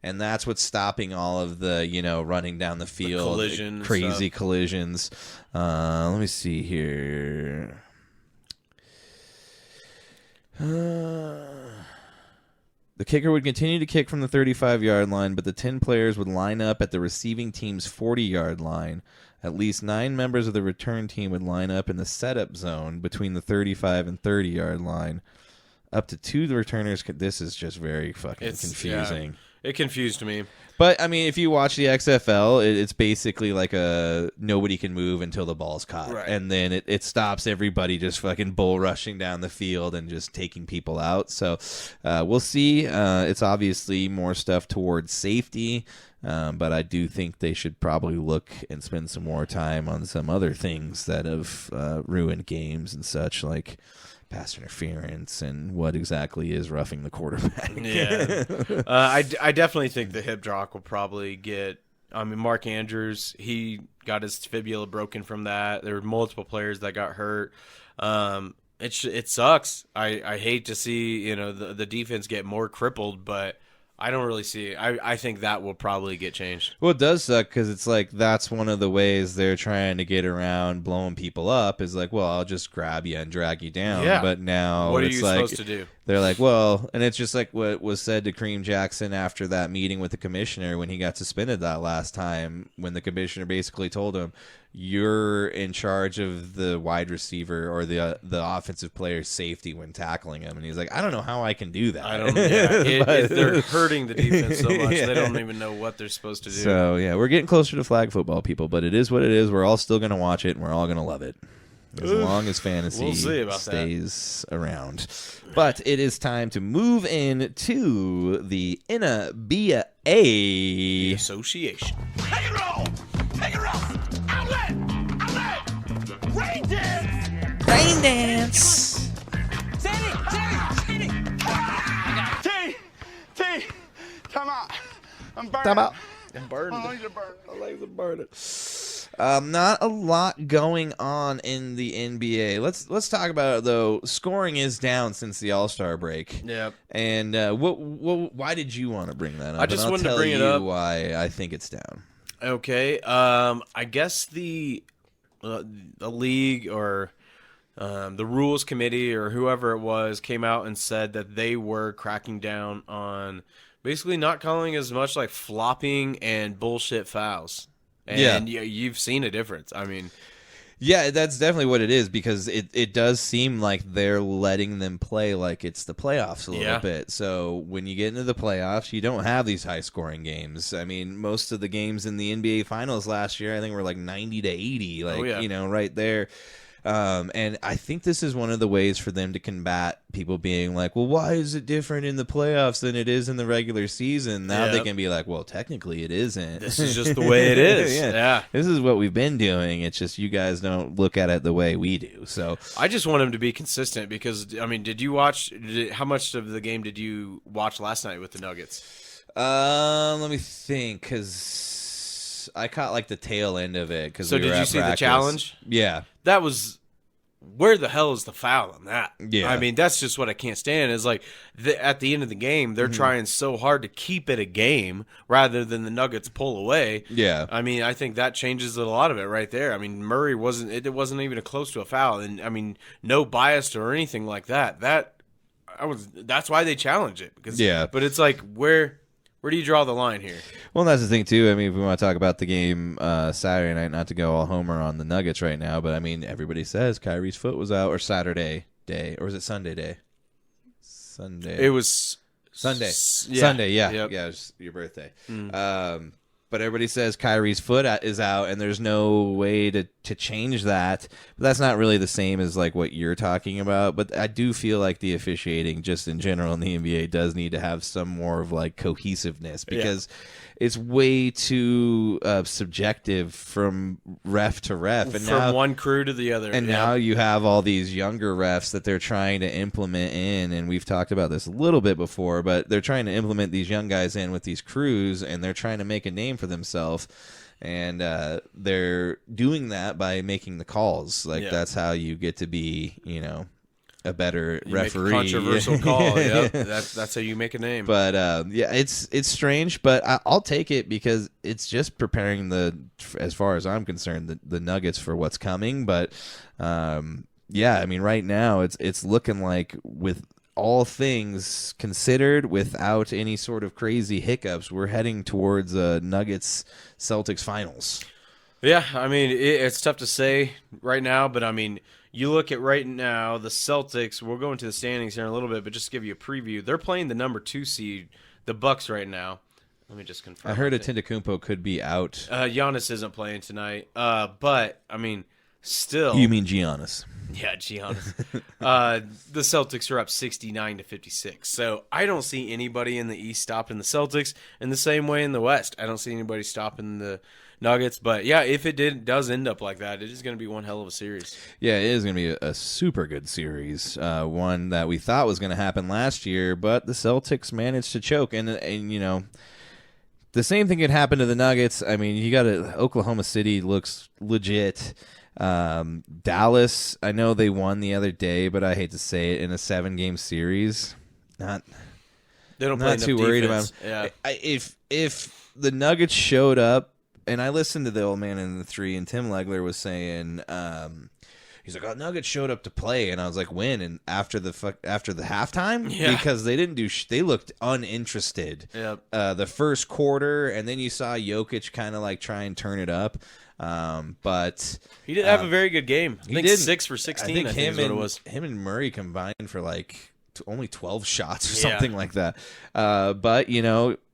And that's what's stopping all of the, running down the field, crazy collisions. Let me see here. The kicker would continue to kick from the 35-yard line, but the 10 players would line up at the receiving team's 40-yard line. At least 9 members of the return team would line up in the setup zone between the 35 and 30-yard line. Up to 2 returners. This is just very fucking confusing. Yeah. It confused me. But, I mean, if you watch the XFL, it's basically like nobody can move until the ball's caught. Right. And then it stops everybody just fucking bull rushing down the field and just taking people out. So we'll see. It's obviously more stuff towards safety. But I do think they should probably look and spend some more time on some other things that have ruined games and such, like pass interference and what exactly is roughing the quarterback. Yeah. I definitely think the hip drop will probably get... I mean, Mark Andrews, he got his fibula broken from that. There were multiple players that got hurt. It sucks. I hate to see the defense get more crippled, but I don't really see it. I think that will probably get changed. Well, it does suck because it's like that's one of the ways they're trying to get around blowing people up is like, well, I'll just grab you and drag you down. Yeah. But now what are you supposed to do? they're like, well, and it's just like what was said to Kareem Jackson after that meeting with the commissioner when he got suspended that last time, when the commissioner basically told him, you're in charge of the wide receiver or the offensive player's safety when tackling him. And he's like, I don't know how I can do that. I don't. They're hurting the defense so much they don't even know what they're supposed to do. So yeah, we're getting closer to flag football, people, but it is what it is. We're all still going to watch it and we're all going to love it as long as fantasy stays around. But it is time to move into the NBA Association. Take it roll! Take it roll! Outlet! Rain dance! Rain dance. Sandy! T, time out. I'm burning. Time out. Burned. I need to burn. I like the burn. Not a lot going on in the NBA. Let's talk about it, though. Scoring is down since the All-Star break. Yep. And why did you want to bring that up? I just wanted to bring it up. Why I think it's down. Okay. I guess the league or the rules committee or whoever it was came out and said that they were cracking down on basically not calling as much like flopping and bullshit fouls. And you've seen a difference. I mean, yeah, that's definitely what it is, because it does seem like they're letting them play like it's the playoffs a little bit. So when you get into the playoffs, you don't have these high-scoring games. I mean, most of the games in the NBA Finals last year, I think, were like 90 to 80, right there. And I think this is one of the ways for them to combat people being like, well, why is it different in the playoffs than it is in the regular season? Now they can be like, well, technically it isn't. This is just the way it is. Yeah. This is what we've been doing. It's just you guys don't look at it the way we do. So I just want him to be consistent because, I mean, how much of the game did you watch last night with the Nuggets? Let me think, because I caught like the tail end of it. So did you see the challenge? Yeah. That was, where the hell is the foul on that? Yeah. I mean, that's just what I can't stand is like at the end of the game, they're trying so hard to keep it a game rather than the Nuggets pull away. Yeah. I mean, I think that changes a lot of it right there. I mean, Murray wasn't even close to a foul. And I mean, no bias or anything like that. That's why they challenge it. But it's like, where do you draw the line here? Well, that's the thing, too. I mean, if we want to talk about the game Saturday night, not to go all homer on the Nuggets right now, but, I mean, everybody says Kyrie's foot was out, or Saturday day, or was it Sunday day? Sunday. It was Sunday. Yeah. Sunday, yeah. Yep. Yeah, it was your birthday. But everybody says Kyrie's foot is out, and there's no way to change that. But that's not really the same as like what you're talking about. But I do feel like the officiating, just in general in the NBA, does need to have some more of like cohesiveness, because it's way too subjective from ref to ref, and from one crew to the other. And now you have all these younger refs that they're trying to implement in, and we've talked about this a little bit before, but they're trying to implement these young guys in with these crews, and they're trying to make a name for themselves. And they're doing that by making the calls. Like that's how you get to be, a better referee. Make a controversial call. Yep. That's how you make a name. But it's strange, but I'll take it because it's just preparing as far as I'm concerned, the Nuggets for what's coming. But I mean, right now it's looking like, with all things considered, without any sort of crazy hiccups, we're heading towards Nuggets Celtics finals. Yeah, I mean, it's tough to say right now, but I mean, you look at right now, the Celtics, we'll go into the standings here in a little bit, but just to give you a preview, they're playing the number 2 seed, the Bucks, right now. Let me just confirm. I heard Antetokounmpo could be out. Giannis isn't playing tonight, but, I mean, still. You mean Giannis? Yeah, Giannis. The Celtics are up 69-56. So I don't see anybody in the East stopping the Celtics, in the same way in the West. I don't see anybody stopping the Nuggets. But yeah, if it does end up like that, it is going to be one hell of a series. Yeah, it is going to be a super good series. One that we thought was going to happen last year, but the Celtics managed to choke. And the same thing could happen to the Nuggets. I mean, you got Oklahoma City looks legit. Dallas, I know they won the other day, but I hate to say it, in a 7-game series, they don't play too worried about them. Yeah. If the Nuggets showed up, and I listened to the old man in the 3, and Tim Legler was saying, He's like, "Oh, Nuggets showed up to play," and I was like, "When?" And after the halftime, Yeah. because they didn't do. They looked uninterested. Yep. The first quarter, and then you saw Jokic kind of like try and turn it up. But he did have a very good game. I think did. 6 for 16. I think is what it was. Him and Murray combined for like only 12 shots or something like that. But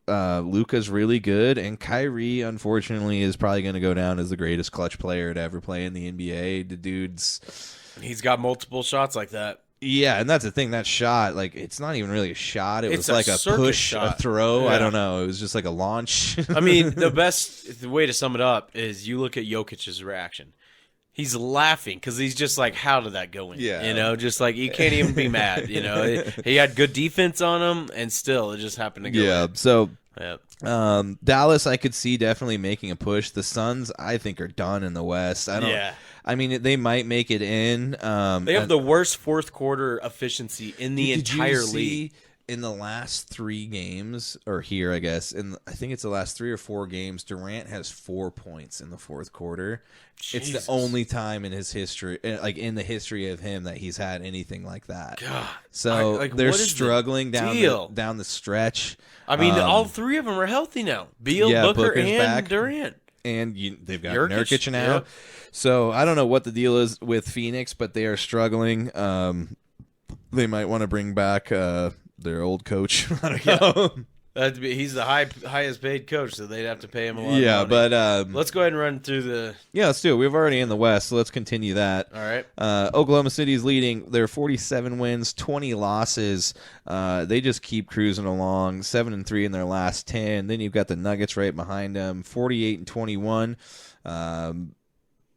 Luka's really good, and Kyrie, unfortunately, is probably going to go down as the greatest clutch player to ever play in the NBA. The He's got multiple shots like that. Yeah, and that's the thing. That shot, like, it's not even really a shot. It It's was like a push, shot. a throw. Yeah. I don't know. It was just like a launch. I mean, the way to sum it up is you look at Jokic's reaction. He's laughing because he's just like, how did that go in? Yeah. Just like you can't even be mad. He had good defense on him, and still it just happened to go in. So Yeah. Dallas, I could see definitely making a push. The Suns, I think, are done in the West. I mean, they might make it in. They have the worst fourth quarter efficiency in the entire league. In the last 3 games, or here, I guess, I think it's the last 3 or 4 games, Durant has 4 points in the fourth quarter. Jesus. It's the only time in his history, like in the history of him, that he's had anything like that. God. So they're what is struggling the down the stretch. I mean, all 3 of them are healthy now. Beal, Booker, Booker's and back. Durant. And they've got Nurkic now. yeah. So I don't know what the deal is with Phoenix, but they are struggling. They might want to bring back their old coach. I don't know. He's the highest paid coach, so they'd have to pay him a lot. Yeah, of money. but let's go ahead and run through the. Yeah, let's do it. We've already in the West, so let's continue that. All right. Oklahoma City's leading. They're 47 wins, 20 losses. They just keep cruising along. 7-3 in their last 10. Then you've got the Nuggets right behind them, 48-21.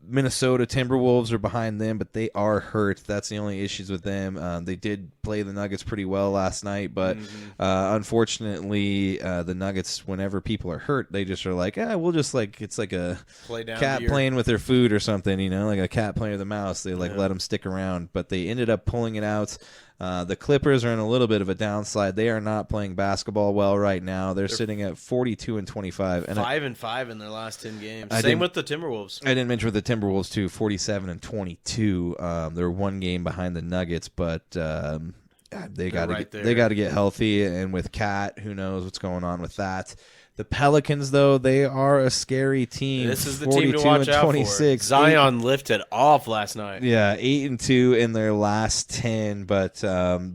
Minnesota Timberwolves are behind them, but they are hurt. That's the only issues with them. They did play the Nuggets pretty well last night, but unfortunately, the Nuggets, whenever people are hurt, they just are like, we'll just it's like a cat playing with their food or something, like a cat playing with a mouse. They let them stick around, but they ended up pulling it out. The Clippers are in a little bit of a downslide. They are not playing basketball well right now. They're sitting at 42-25, and 5-5 in their last 10 games. Same with the Timberwolves. I didn't mention with the Timberwolves too, 47-22. They're 1 game behind the Nuggets, but they got to get healthy. And with Cat, who knows what's going on with that. The Pelicans, though, they are a scary team. This is the team to watch out for. Zion lifted off last night. Yeah, 8-2 in their last 10, but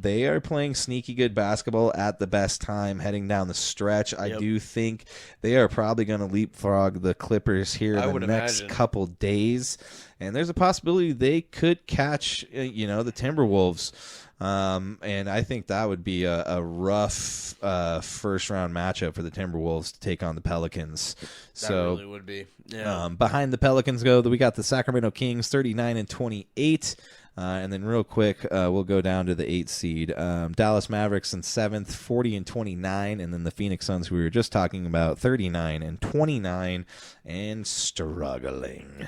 they are playing sneaky good basketball at the best time heading down the stretch. I do think they are probably going to leapfrog the Clippers here in the next couple days, and there's a possibility they could catch the Timberwolves. And I think that would be a rough first-round matchup for the Timberwolves to take on the Pelicans. That really would be. Yeah. Behind the Pelicans we got the Sacramento Kings, 39-28. And then real quick, we'll go down to the 8th seed. Dallas Mavericks in 7th, 40-29. And then the Phoenix Suns, who we were just talking about, 39-29 and struggling.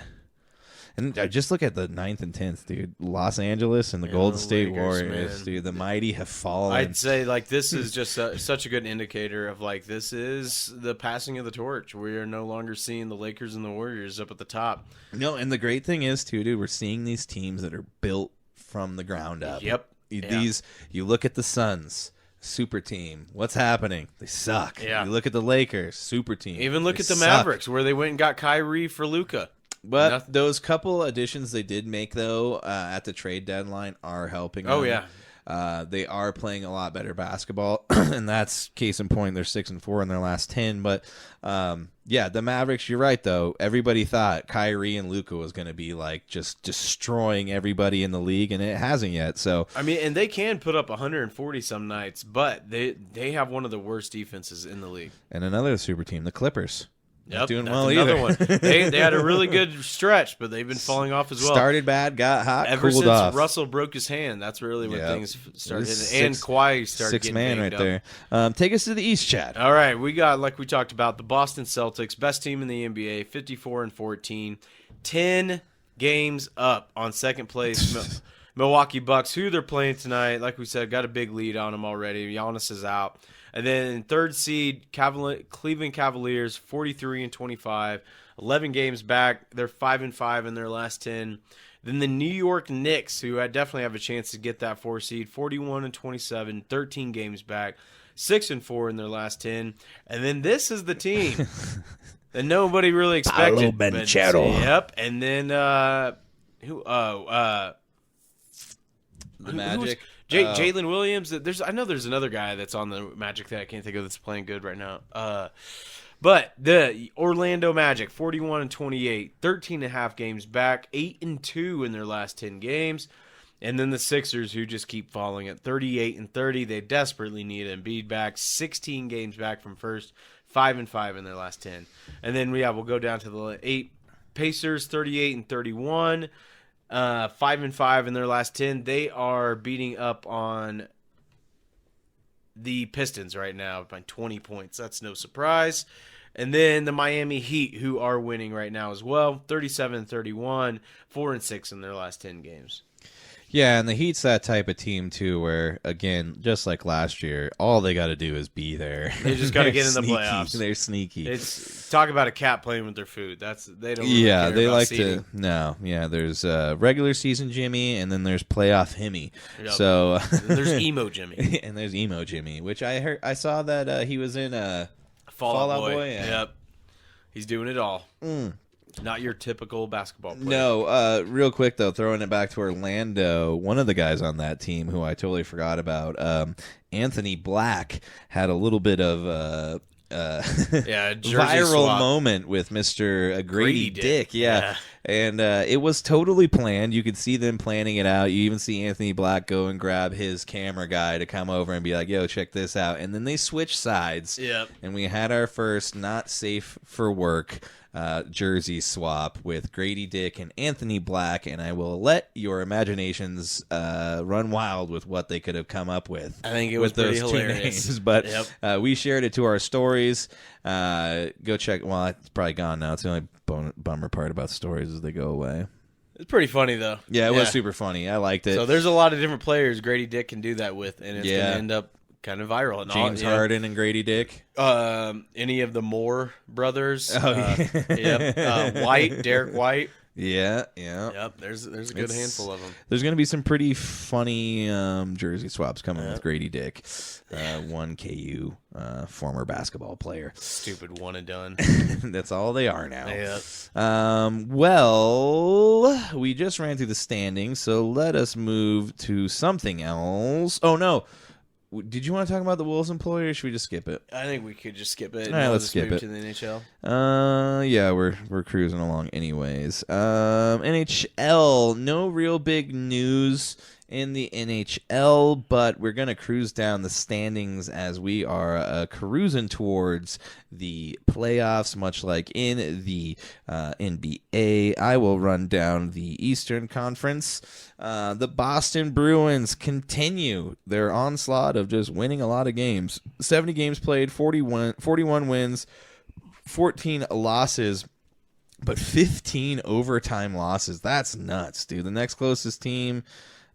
And just look at the 9th and 10th, dude. Los Angeles and the Golden State Warriors, dude. The mighty have fallen. I'd say this is just such a good indicator of this is the passing of the torch. We are no longer seeing the Lakers and the Warriors up at the top. No, and the great thing is too, dude. We're seeing these teams that are built from the ground up. Yep. You look at the Suns. Super team. What's happening? They suck. Yeah. You look at the Lakers. Super team. Even look at the Mavericks, where they went and got Kyrie for Luka. But those couple additions they did make, though, at the trade deadline are helping them. Oh, yeah. They are playing a lot better basketball, and that's case in point. They're 6-4 in their last 10. But, the Mavericks, you're right, though. Everybody thought Kyrie and Luka was going to be, just destroying everybody in the league, and it hasn't yet. So I mean, and they can put up 140 some nights, but they have one of the worst defenses in the league. And another super team, the Clippers. Yep, doing that's well another either. one. They had a really good stretch, but they've been falling off as well. Started bad, got hot, ever cooled since off. Russell broke his hand. That's really when things started hitting. And Kawhi started getting man right up. there. Take us to the East, Chad. All right, we got, like we talked about, the Boston Celtics, best team in the NBA, 54-14, 10 games up on second place. Milwaukee Bucks, who they're playing tonight, like we said, got a big lead on them already. Giannis is out. And then third seed, Cleveland Cavaliers, 43-25, 11 games back. They're 5-5 in their last 10. Then the New York Knicks, who I definitely have a chance to get that 4 seed, 41-27, 13 games back, 6-4 in their last 10. And then this is the team that nobody really expected. Paolo Banchero. Yep. And then the Magic. Jalen Williams. I know there's another guy that's on the Magic that I can't think of that's playing good right now. But the Orlando Magic, 41-28, 13.5 games back, 8-2 in their last 10 games. And then the Sixers, who just keep falling at 38-30. They desperately need Embiid back, 16 games back from first, 5-5 in their last 10. And then, we'll go down to the 8 Pacers, 38-31, 5-5 in their last 10. They are beating up on the Pistons right now by 20 points. That's no surprise. And then the Miami Heat, who are winning right now as well, 37-31, 4-6 in their last 10 games. Yeah, and the Heat's that type of team, too, where, again, just like last year, all they got to do is be there. They just got to get in the playoffs. They're sneaky. It's talk about a cat playing with their food. They don't really yeah, care they about like seeding. to. No, yeah, there's regular season Jimmy, and then there's playoff Himmy. Yep. So there's emo Jimmy. And there's emo Jimmy, which I saw that he was in Fallout Boy. Yeah. Yep. He's doing it all. Not your typical basketball player. No, real quick, though, throwing it back to Orlando, one of the guys on that team who I totally forgot about, Anthony Black, had a little bit of jersey viral swap. moment with Mr. Grady Dick. Yeah. And it was totally planned. You could see them planning it out. You even see Anthony Black go and grab his camera guy to come over and be like, yo, check this out. And then they switched sides. Yep. And we had our first not safe for work jersey swap with Grady Dick and Anthony Black, and I will let your imaginations run wild with what they could have come up with. I think it was with pretty those two hilarious. names. But Yep. we shared it to our stories. Go check. Well, it's probably gone now. It's the only bummer part about stories is they go away. It's pretty funny, though. Yeah, it was super funny. I liked it. So there's a lot of different players Grady Dick can do that with, and it's going to end up kind of viral. And James Harden and Grady Dick. Any of the Moore brothers. Oh, yeah. White, Derek White. Yeah. Yep, there's a good handful of them. There's going to be some pretty funny jersey swaps coming with Grady Dick. One KU former basketball player. Stupid one and done. That's all they are now. Yeah. Well, we just ran through the standings, so let us move to something else. Oh, no. Did you want to talk about the Wolves employer, or should we just skip it? I think we could just skip it. All right, let's skip it. To the NHL. Yeah, we're cruising along anyways. NHL, no real big news in the NHL, but we're going to cruise down the standings as we are cruising towards the playoffs, much like in the NBA. I will run down the Eastern Conference. The Boston Bruins continue their onslaught of just winning a lot of games. 70 games played, 41 wins, 14 losses, but 15 overtime losses. That's nuts, dude. The next closest team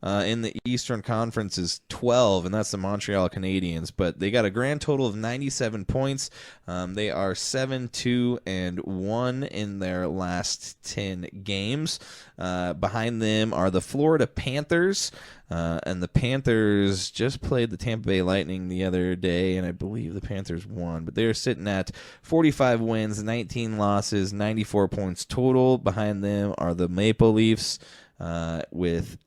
in the Eastern Conference is 12, and that's the Montreal Canadiens. But they got a grand total of 97 points. They are 7-2-1 in their last 10 games. Behind them are the Florida Panthers, and the Panthers just played the Tampa Bay Lightning the other day, and I believe the Panthers won. But they're sitting at 45 wins, 19 losses, 94 points total. Behind them are the Maple Leafs, with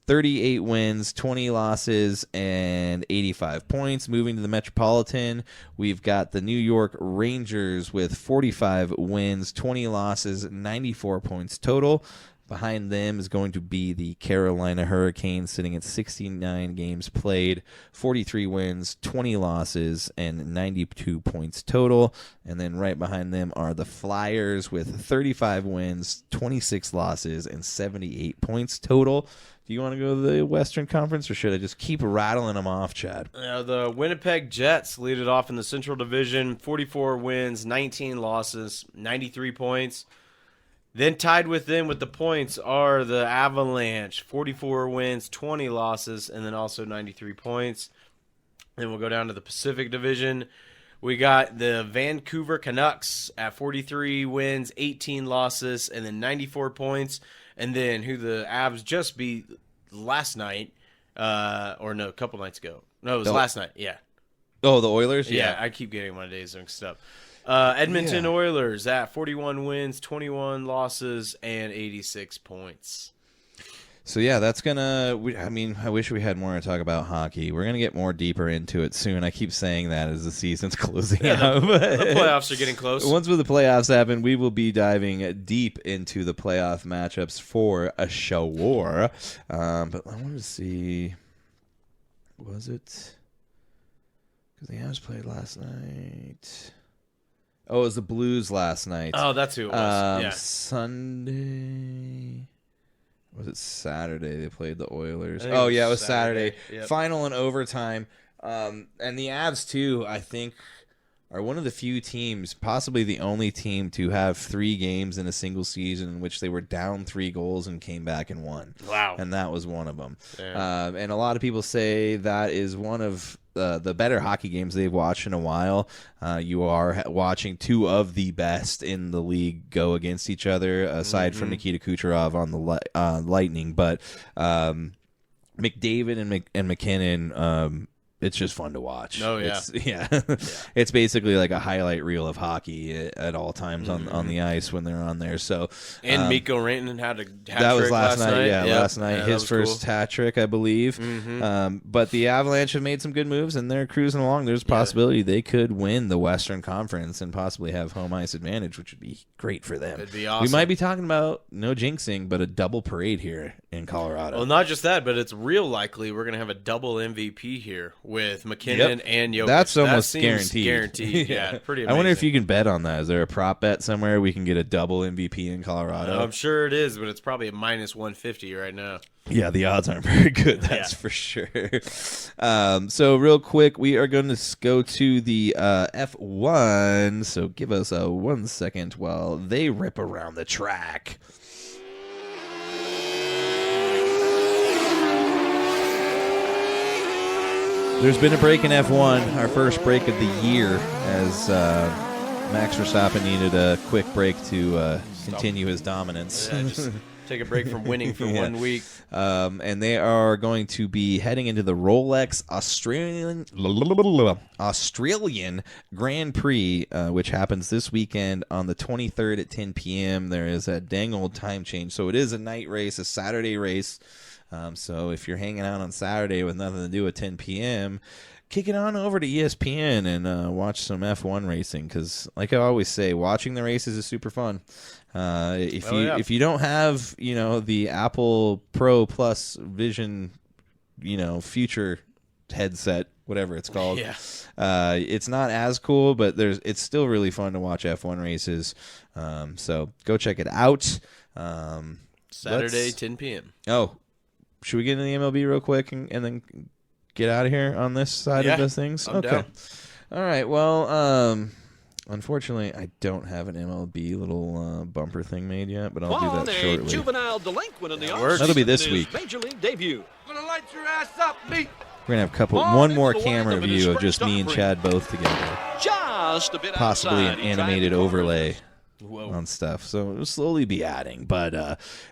38 wins, 20 losses, and 85 points. Moving to the Metropolitan, we've got the New York Rangers with 45 wins, 20 losses, 94 points total. Behind them is going to be the Carolina Hurricanes, sitting at 69 games played, 43 wins, 20 losses, and 92 points total. And then right behind them are the Flyers with 35 wins, 26 losses, and 78 points total. Do you want to go to the Western Conference, or should I just keep rattling them off, Chad? The Winnipeg Jets lead it off in the Central Division, 44 wins, 19 losses, 93 points. Then tied with them with the points are the Avalanche, 44 wins, 20 losses, and then also 93 points. Then we'll go down to the Pacific Division We got the Vancouver Canucks at 43 wins, 18 losses, and then 94 points. And then who the Avs just beat last night, or no, a couple nights ago. No, it was last night. Yeah. Oh, the Oilers? Yeah, I keep getting my days mixed up. Edmonton Oilers at 41 wins, 21 losses, and 86 points. So, yeah, that's going to – I wish we had more to talk about hockey. We're going to get more deeper into it soon. I keep saying that as the season's closing out. The playoffs are getting close. Once the playoffs happen, we will be diving deep into the playoff matchups for a show war. But I want to see – was it – because the Avs played last night. Oh, it was the Blues last night. Oh, that's who it was. Sunday – was it Saturday they played the Oilers? Oh, yeah, it was Saturday. Yep. Final and overtime. And the Avs, too, I think, are one of the few teams, possibly the only team, to have 3 games in a single season in which they were down 3 goals and came back and won. Wow. And that was one of them. Yeah. And a lot of people say that is one of the better hockey games they've watched in a while. You are watching 2 of the best in the league go against each other, aside from Nikita Kucherov on the Lightning. But McDavid and McKinnon, it's just fun to watch. Oh, yeah. It's basically like a highlight reel of hockey at all times on the ice when they're on there. So and Mikko Rantanen had a hat that was trick last night. Yeah, yep. last night, his first hat trick, I believe. But the Avalanche have made some good moves, and they're cruising along. There's a possibility they could win the Western Conference and possibly have home ice advantage, which would be great for them. It'd be awesome. We might be talking about, no jinxing, but a double parade here in Colorado. Well, not just that, but it's real likely we're going to have a double MVP here with McKinnon and Jokic. That's almost guaranteed. guaranteed. Yeah, pretty amazing. I wonder if you can bet on that. Is there a prop bet somewhere we can get a double MVP in Colorado? I'm sure it is, but it's probably a minus 150 right now. Yeah, the odds aren't very good, that's for sure. So real quick, we are going to go to the F1, so give us 1 second while they rip around the track. There's been a break in F1, our first break of the year, as Max Verstappen needed a quick break to continue his dominance. Yeah, just take a break from winning for 1 week. And they are going to be heading into the Rolex Australian Grand Prix, which happens this weekend on the 23rd at 10 p.m. There is a dang old time change. So it is a night race, a Saturday race. So if you're hanging out on Saturday with nothing to do at 10 p.m., kick it on over to ESPN and watch some F1 racing, because like I always say, watching the races is super fun. If you don't have, the Apple Pro Plus Vision, future headset, whatever it's called, it's not as cool, but it's still really fun to watch F1 races. So go check it out. Saturday, 10 p.m. Oh, should we get into the MLB real quick and then get out of here on this side of those things? I'm down. All right. Well, unfortunately, I don't have an MLB little bumper thing made yet, but I'll do that shortly. Juvenile delinquent in the That'll be this week. Major League debut. Gonna light your ass up, meat. We're gonna have one more camera view of just me and Chad both together. Just a bit possibly outside. an animated overlay on stuff. So we'll slowly be adding. But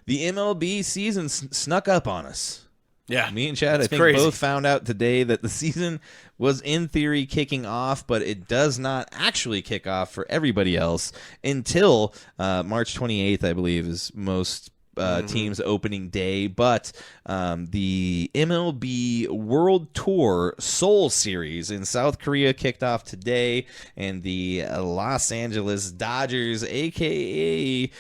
the MLB season snuck up on us. Yeah. Me and Chad, I think, both found out today that the season was in theory kicking off, but it does not actually kick off for everybody else until March 28th, I believe, is most teams' opening day. But the MLB World Tour Seoul Series in South Korea kicked off today, and the Los Angeles Dodgers, a.k.a.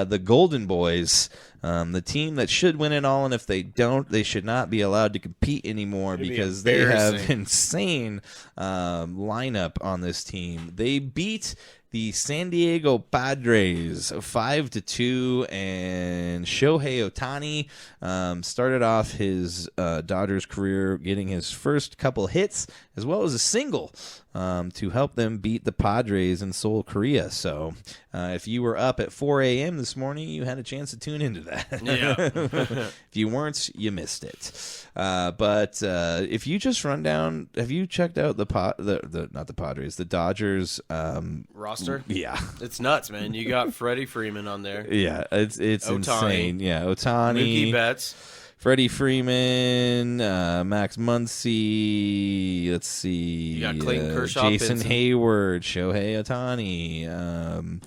the Golden Boys, the team that should win it all, and if they don't, they should not be allowed to compete anymore because they have insane lineup on this team. They beat The San Diego Padres 5-2, and Shohei Ohtani started off his Dodgers career getting his first couple hits as well as a single to help them beat the Padres in Seoul, Korea. So if you were up at 4 a.m. this morning, you had a chance to tune into that. Yeah. If you weren't, you missed it. But if you just run down, have you checked out not the Padres, the Dodgers roster? Yeah. It's nuts, man. You got Freddie Freeman on there. Yeah, it's Ohtani. insane. Yeah, Ohtani, Mookie Betts. Freddie Freeman, Max Muncy, let's see. You got Clayton Kershaw, Jason Benson. Hayward, Shohei Ohtani.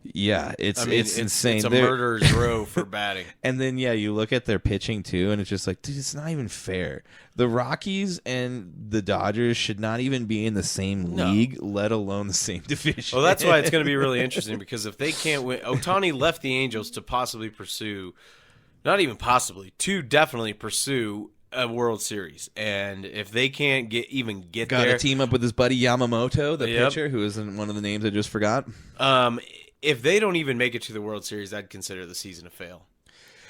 Yeah, it's insane. It's a murderer's row for batting. And then, you look at their pitching, too, and it's just like, dude, it's not even fair. The Rockies and the Dodgers should not even be in the same league, let alone the same division. Well, that's why it's going to be really interesting, because if they can't win, Ohtani left the Angels to possibly pursue, not even possibly, to definitely pursue a World Series. And if they can't get there. Got to team up with his buddy Yamamoto, the pitcher, who isn't one of the names I just forgot. If they don't even make it to the World Series, I'd consider the season a fail.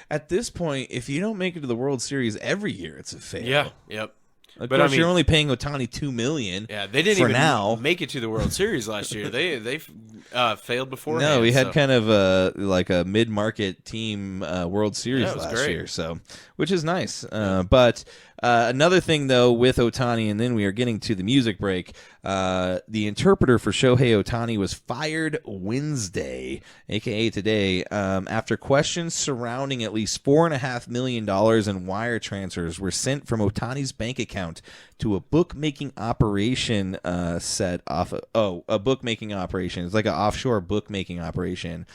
At this point, if you don't make it to the World Series every year, it's a fail. Yeah, yep. Of course, you're only paying Ohtani $2 million. Yeah, they didn't even make it to the World Series last year. They failed beforehand. No, we had kind of a mid-market team World Series last year, so which is nice. But another thing, though, with Ohtani, and then we are getting to the music break, the interpreter for Shohei Ohtani was fired Wednesday, a.k.a. today, after questions surrounding at least $4.5 million in wire transfers were sent from Ohtani's bank account to a bookmaking operation a bookmaking operation. It's like an offshore bookmaking operation,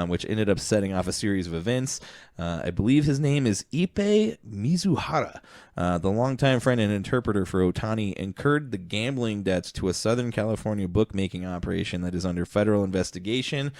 which ended up setting off a series of events. I believe his name is Ippei Mizuhara. The longtime friend and interpreter for Ohtani incurred the gambling debts to a Southern California bookmaking operation that is under federal investigation.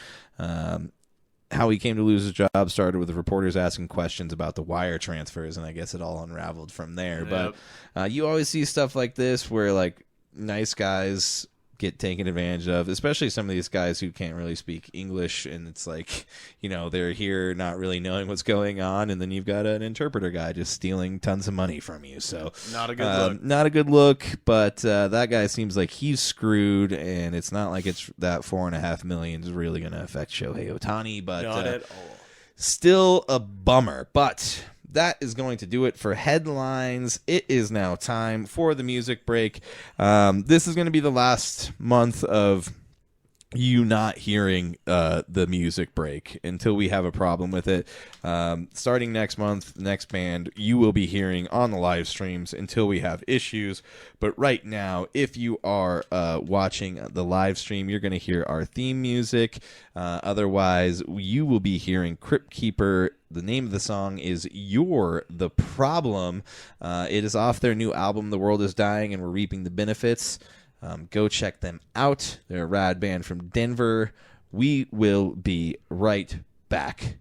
How he came to lose his job started with the reporters asking questions about the wire transfers, and I guess it all unraveled from there. Yep. But you always see stuff like this where, like, nice guys get taken advantage of, especially some of these guys who can't really speak English, and it's like, they're here not really knowing what's going on, and then you've got an interpreter guy just stealing tons of money from you. So not a good look. Not a good look, but that guy seems like he's screwed, and it's not like it's that $4.5 million is really going to affect Shohei Ohtani, but not at all. Still a bummer. But that is going to do it for headlines. It is now time for the music break. This is going to be the last month of you not hearing the music break until we have a problem with it. Starting next month, next band, you will be hearing on the live streams until we have issues. But right now, if you are watching the live stream, you're going to hear our theme music. Otherwise, you will be hearing Crypt Keeper. The name of the song is You're the Problem. It is off their new album, The World is Dying and We're Reaping the Benefits. Go check them out. They're a rad band from Denver. We will be right back.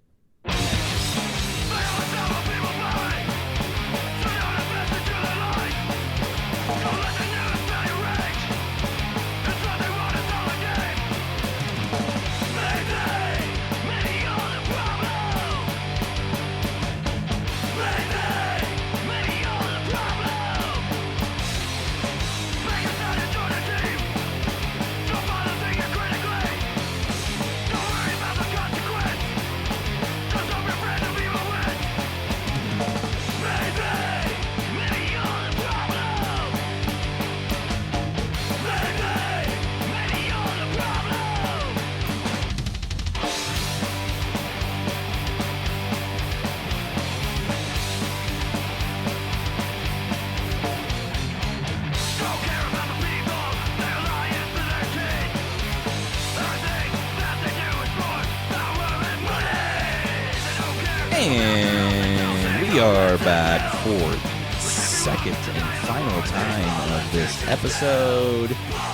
And we are back for the second and final time of this episode.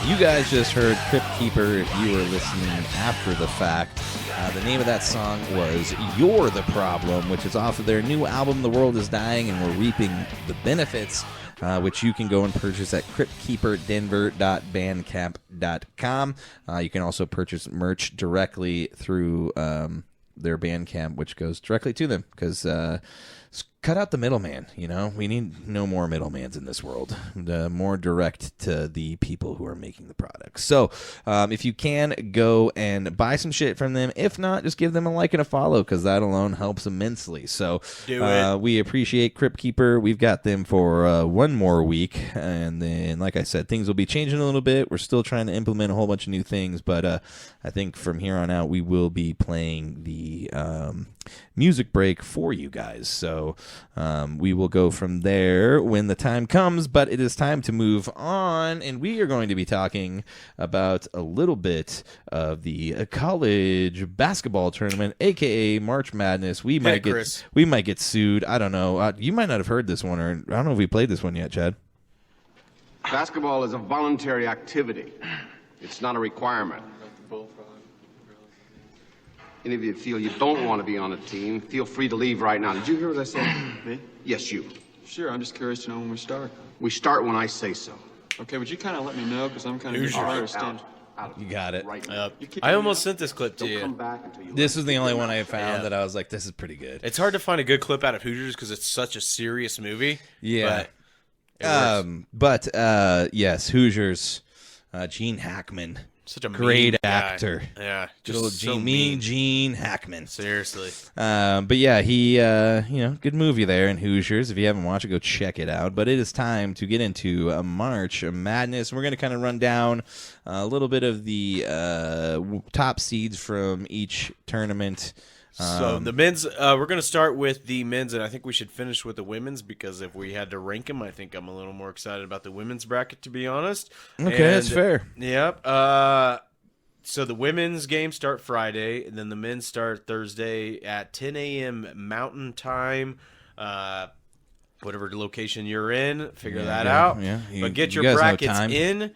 You guys just heard Crypt Keeper if you were listening after the fact. The name of that song was You're the Problem, which is off of their new album, The World is Dying and We're Reaping the Benefits. which you can go and purchase at cryptkeeperdenver.bandcamp.com. You can also purchase merch directly through their Bandcamp, which goes directly to them, because cut out the middleman. We need no more middlemans in this world. More direct to the people who are making the products. So if you can, go and buy some shit from them. If not, just give them a like and a follow, because that alone helps immensely. So we appreciate Crypt Keeper. We've got them for one more week, and then, like I said, things will be changing a little bit. We're still trying to implement a whole bunch of new things, but I think from here on out we will be playing the music break for you guys. So we will go from there when the time comes, but it is time to move on, and we are going to be talking about a little bit of the college basketball tournament, aka March Madness. We might get sued. I don't know. You might not have heard this one, or I don't know if we played this one yet, Chad. Basketball is a voluntary activity. It's not a requirement. Any of you feel you don't want to be on a team, feel free to leave right now. Did you hear what I said? Me? Yes, you. Sure, I'm just curious to know when we start. We start when I say so. Okay, would you kind of let me know, because I'm kind of trying to understand. You got it. Right now. I almost sent this clip to Don't come you. back until you This is the only one I found that I was like, this is pretty good. It's hard to find a good clip out of Hoosiers because it's such a serious movie. Yeah. But Yes, Hoosiers. Gene Hackman. such a great mean guy. actor. Yeah, Good just old so mean Gene Hackman. Seriously. But yeah, he, good movie there in Hoosiers. If you haven't watched it, go check it out. But it is time to get into a March Madness. We're going to kind of run down a little bit of the top seeds from each tournament. So the men's, we're going to start with the men's, and I think we should finish with the women's, because if we had to rank them, I think I'm a little more excited about the women's bracket, to be honest. Okay, that's fair. Yep. So the women's games start Friday, and then the men's start Thursday at 10 a.m. Mountain Time. Whatever location you're in, figure that out. Yeah, but get you your guys know brackets time. in.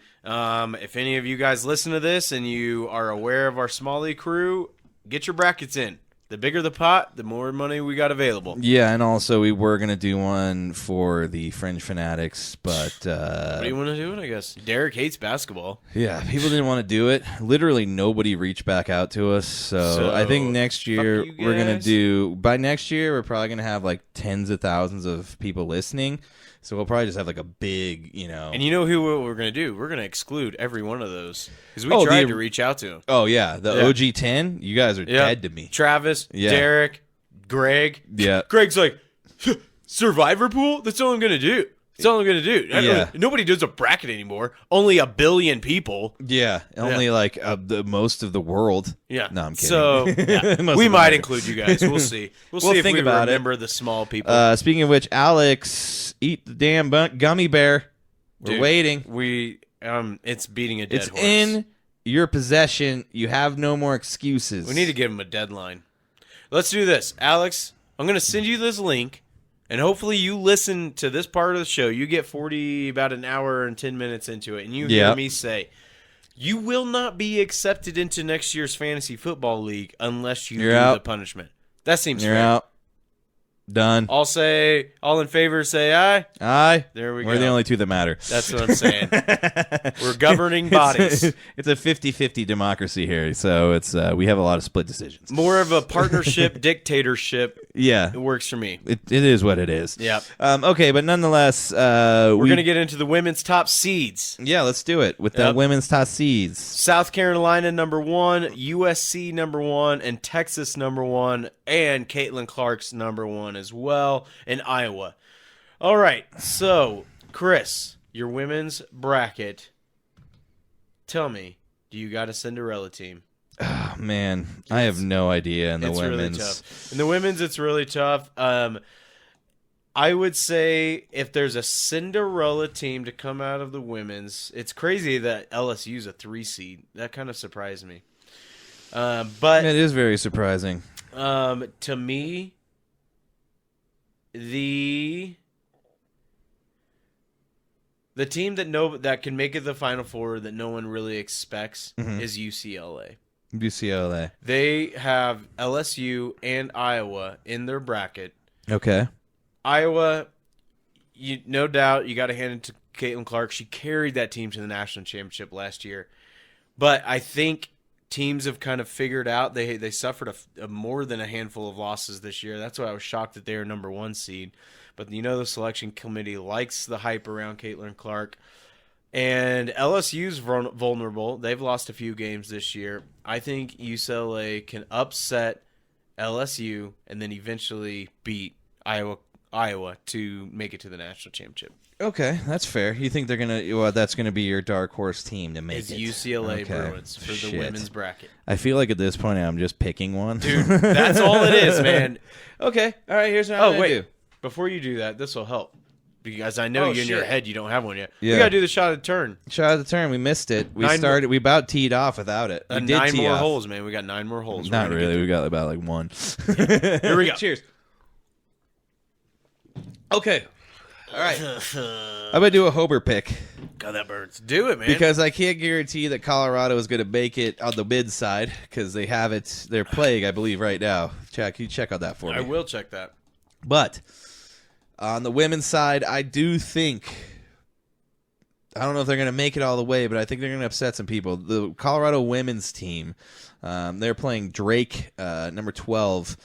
If any of you guys listen to this and you are aware of our Small League crew, get your brackets in. The bigger the pot, the more money we got available. Yeah, and also we were going to do one for the Fringe Fanatics, but... what do you want to do it, I guess? Derek hates basketball. Yeah, people didn't want to do it. Literally nobody reached back out to us. So I think next year fuck you we're going to guys. do... By next year, we're probably going to have like tens of thousands of people listening. So we'll probably just have like a big, And you know who we're going to do? We're going to exclude every one of those. Because we tried to reach out to them. Oh, yeah. The OG 10, you guys are dead to me. Travis, Derek, Greg. Yeah. Greg's like, Survivor pool? That's all I'm going to do. That's all I'm going to do. Yeah. Nobody does a bracket anymore. Only 1 billion people. Yeah. Only like the most of the world. Yeah. No, I'm kidding. So we might include you guys. We'll see. We'll see if think we about remember the small people. Speaking of which, Alex, eat the damn gummy bear. We're Dude, waiting. It's beating a dead It's horse. in your possession. You have no more excuses. We need to give him a deadline. Let's do this. Alex, I'm going to send you this link, and hopefully you listen to this part of the show. You get about an hour and 10 minutes into it, and you hear me say, you will not be accepted into next year's fantasy football league unless you do the punishment. That seems You're fair. out. Done. All in favor, say aye. Aye. There we go. We're the only two that matter. That's what I'm saying. We're governing bodies. It's a 50-50 democracy here, so it's we have a lot of split decisions. More of a partnership, dictatorship. Yeah. It works for me. It is what it is. Yep. Okay, but nonetheless, we're going to get into the women's top seeds. Yeah, let's do it with the women's top seeds. South Carolina #1, USC #1, and Texas #1, and Caitlin Clark's #1 as well, and Iowa. All right, so Chris, your women's bracket. Tell me, do you got a Cinderella team? Oh, man, I have no idea in the It's women's. really tough. In the women's, it's really tough. I would say if there's a Cinderella team to come out of the women's, it's crazy that LSU's a 3 seed. That kind of surprised me. But It is very surprising. to me, the team that can make it the Final Four that no one really expects is UCLA. UCLA. They have LSU and Iowa in their bracket. Okay. Iowa, no doubt, you got to hand it to Caitlin Clark. She carried that team to the national championship last year. But I think teams have kind of figured out they suffered a more than a handful of losses this year. That's why I was shocked that they were number 1 seed. But the selection committee likes the hype around Caitlin Clark. And LSU's vulnerable. They've lost a few games this year. I think UCLA can upset LSU and then eventually beat Iowa to make it to the national championship. Okay, that's fair. You think they're gonna? Well, that's gonna be your dark horse team to make it's it. UCLA Bruins for the women's bracket. I feel like at this point I'm just picking one, dude. That's all it is, man. Okay, all right. Here's what I'm gonna do. Before you do that, this will help because I know in your head you don't have one yet. Yeah. We gotta do the shot of the turn. Shot of the turn. We missed it. We about teed off without it. We did 9 more holes, man. We got 9 more holes. Not really. We got about like 1. Here we go. Cheers. Okay. All right. I'm going to do a Hober pick. God, that burns. Do it, man. Because I can't guarantee that Colorado is going to make it on the mid side because they have their plague, I believe, right now. Chad, can you check on that for me? I will check that. But on the women's side, I do think, I don't know if they're going to make it all the way, but I think they're going to upset some people. The Colorado women's team, they're playing Drake, number 12.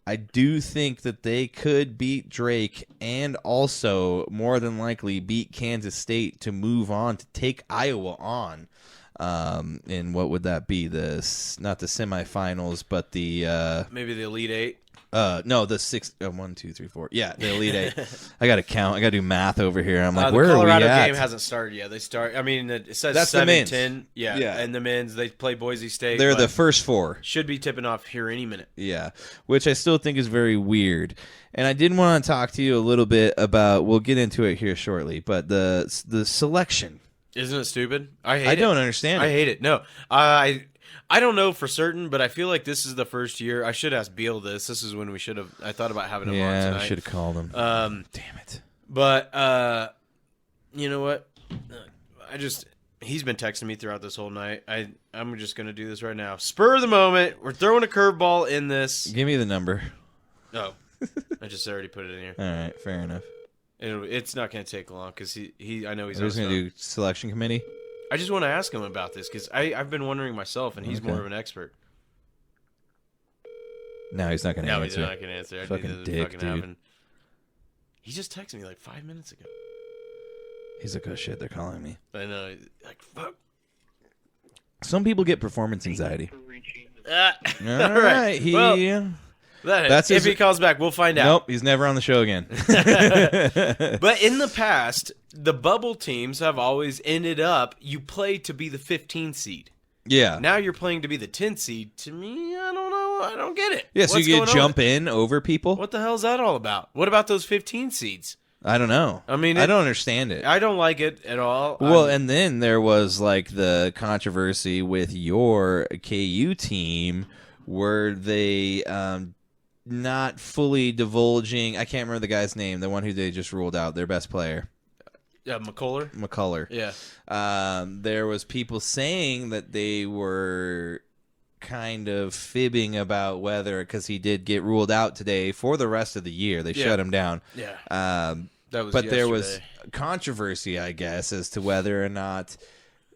I do think that they could beat Drake and also more than likely beat Kansas State to move on to take Iowa on. And what would that be? Not the semifinals, but the maybe the Elite Eight. No, the 6. 1, 2, 3, 4. Yeah, the Elite Eight. I got to count. I got to do math over here. I'm like, where are we at? The Colorado game hasn't started yet. They start. I mean, it says that's 7-10. Yeah, and the men's they play Boise State. They're the first 4. Should be tipping off here any minute. Yeah, which I still think is very weird. And I did want to talk to you a little bit about. We'll get into it here shortly, but the selection. Isn't it stupid? I don't understand it. I hate it. No, I don't know for certain, but I feel like this is the first year. I should ask Beal this. This is when we should have. I thought about having him on tonight. Yeah, I should have called him. Damn it. But you know what? He's been texting me throughout this whole night. I'm just gonna do this right now. Spur of the moment. We're throwing a curveball in this. Give me the number. Oh, I just already put it in here. All right, fair enough. It's not gonna take long because I know he's. Who's gonna do selection committee? I just want to ask him about this because I've been wondering myself, and he's more of an expert. No, he's not going to answer. No, he's not going to answer. Fucking dick, dude. Happen. He just texted me like 5 minutes ago. He's like, oh shit, they're calling me. I know. Like, fuck. Some people get performance anxiety. All right. If he calls back, we'll find out. Nope, he's never on the show again. But in the past, the bubble teams have always ended up, you play to be the 15 seed. Yeah. Now you're playing to be the 10 seed. To me, I don't know. I don't get it. Yeah, so you get jump in over people? What the hell is that all about? What about those 15 seeds? I don't know. I mean, I don't understand it. I don't like it at all. Well, and then there was like the controversy with your KU team where they not fully divulging. I can't remember the guy's name, the one who they just ruled out, their best player. Yeah, McCullough. Yeah. There was people saying that they were kind of fibbing about whether, because he did get ruled out today for the rest of the year. They shut him down. Yeah. That was there was controversy, I guess, as to whether or not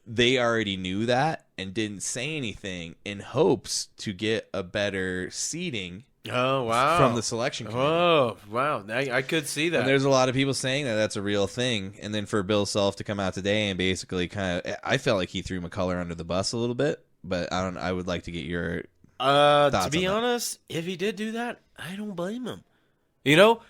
they already knew that and didn't say anything in hopes to get a better seeding. Oh, wow. From the selection committee. Oh, wow. I could see that. And there's a lot of people saying that that's a real thing. And then for Bill Self to come out today and basically kind of, I felt like he threw McCullough under the bus a little bit, but I would like to get your thoughts to be honest, if he did do that, I don't blame him. You know,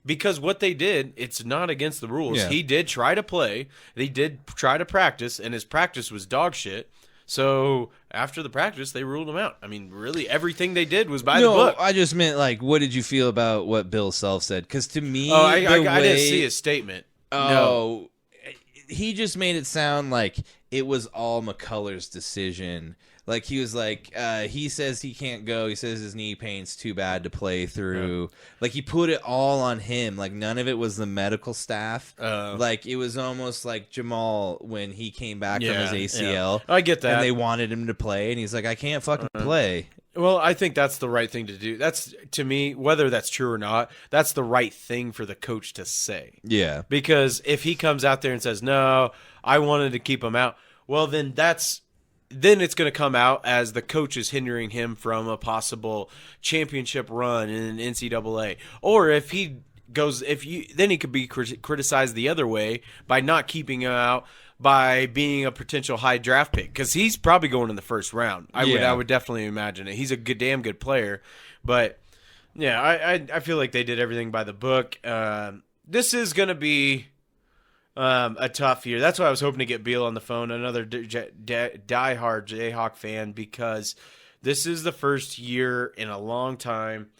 because what they did, it's not against the rules. Yeah. He did try to play. They did try to practice, and his practice was dog shit. So after the practice, they ruled him out. I mean, really, everything they did was by the book. I just meant, like, what did you feel about what Bill Self said? Because to me, I didn't see his statement. No. He just made it sound like it was all McCullough's decision. Like, he was like, he says he can't go. He says his knee pain's too bad to play through. Yeah. Like, he put it all on him. Like, none of it was the medical staff. Like, it was almost like Jamal when he came back from his ACL. Yeah. I get that. And they wanted him to play, and he's like, I can't fucking play. Well, I think that's the right thing to do. That's, to me, whether that's true or not, that's the right thing for the coach to say. Yeah. Because if he comes out there and says, no, I wanted to keep him out, well, then it's going to come out as the coach is hindering him from a possible championship run in NCAA. Or if he goes, then he could be criticized the other way by not keeping him out, by being a potential high draft pick, because he's probably going in the first round. I would definitely imagine it. He's a damn good player, but yeah, I feel like they did everything by the book. This is going to be a tough year. That's why I was hoping to get Beal on the phone, another diehard Jayhawk fan, because this is the first year in a long time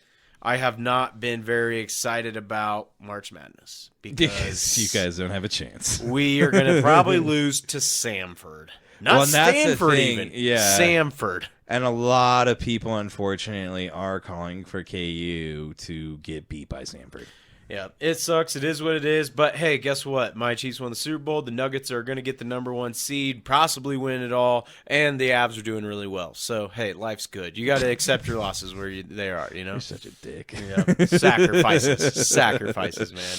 I have not been very excited about March Madness because you guys don't have a chance. We are going to probably lose to Samford. Not Stanford even. Yeah. Samford. And a lot of people, unfortunately, are calling for KU to get beat by Samford. Yeah, it sucks. It is what it is. But, hey, guess what? My Chiefs won the Super Bowl. The Nuggets are going to get the #1 seed, possibly win it all, and the Avs are doing really well. So, hey, life's good. You got to accept your losses where they are, you know? You're such a dick. Yeah. Sacrifices, man.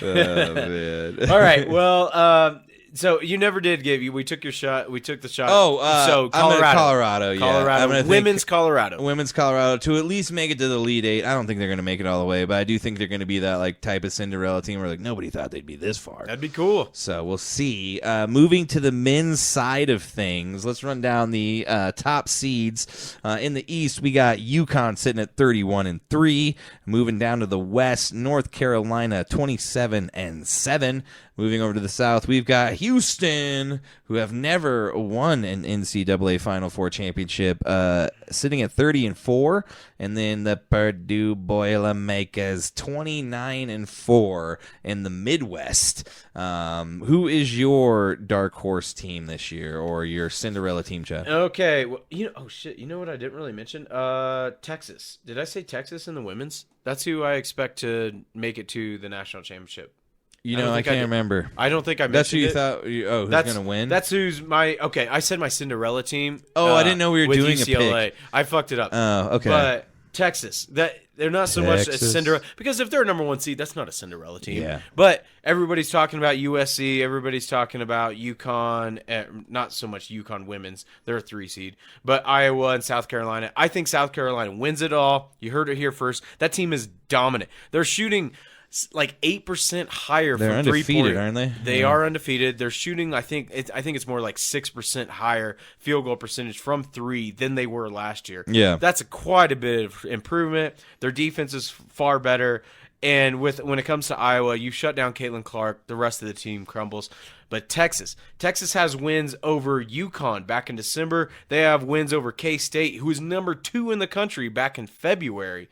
Oh, man. All right, well, so you never did we took your shot. We took the shot. So Colorado. Yeah. Colorado. Women's Colorado to at least make it to the Elite Eight. I don't think they're going to make it all the way, but I do think they're going to be that like type of Cinderella team where like nobody thought they'd be this far. That'd be cool. So we'll see. Moving to the men's side of things, let's run down the top seeds. In the East, we got UConn sitting at 31-3. Moving down to the West, North Carolina 27-7. Moving over to the South, we've got Houston, who have never won an NCAA Final Four championship, sitting at 30-4, and then the Purdue Boilermakers 29-4 in the Midwest. Who is your dark horse team this year, or your Cinderella team, Chad? Okay, well, you know what I didn't really mention? Texas. Did I say Texas in the women's? That's who I expect to make it to the national championship. I can't remember. I don't think I mentioned That's who you it. thought, who's going to win? That's who's okay, I said my Cinderella team. I didn't know we were with doing UCLA. a pick. I fucked it up. Oh, okay. But Texas, they're not so much a Cinderella, because if they're a #1 seed, that's not a Cinderella team. Yeah. But everybody's talking about USC. Everybody's talking about UConn. Not so much UConn women's. They're a 3 seed. But Iowa and South Carolina. I think South Carolina wins it all. You heard it here first. That team is dominant. They're shooting like 8% higher They're from 3-point. undefeated, aren't they? They are undefeated. They're shooting, I think it's more like 6% higher field goal percentage from 3 than they were last year. Yeah. That's quite a bit of improvement. Their defense is far better. And when it comes to Iowa, you shut down Caitlin Clark, the rest of the team crumbles. But Texas has wins over UConn back in December. They have wins over K-State, who is #2 in the country back in February.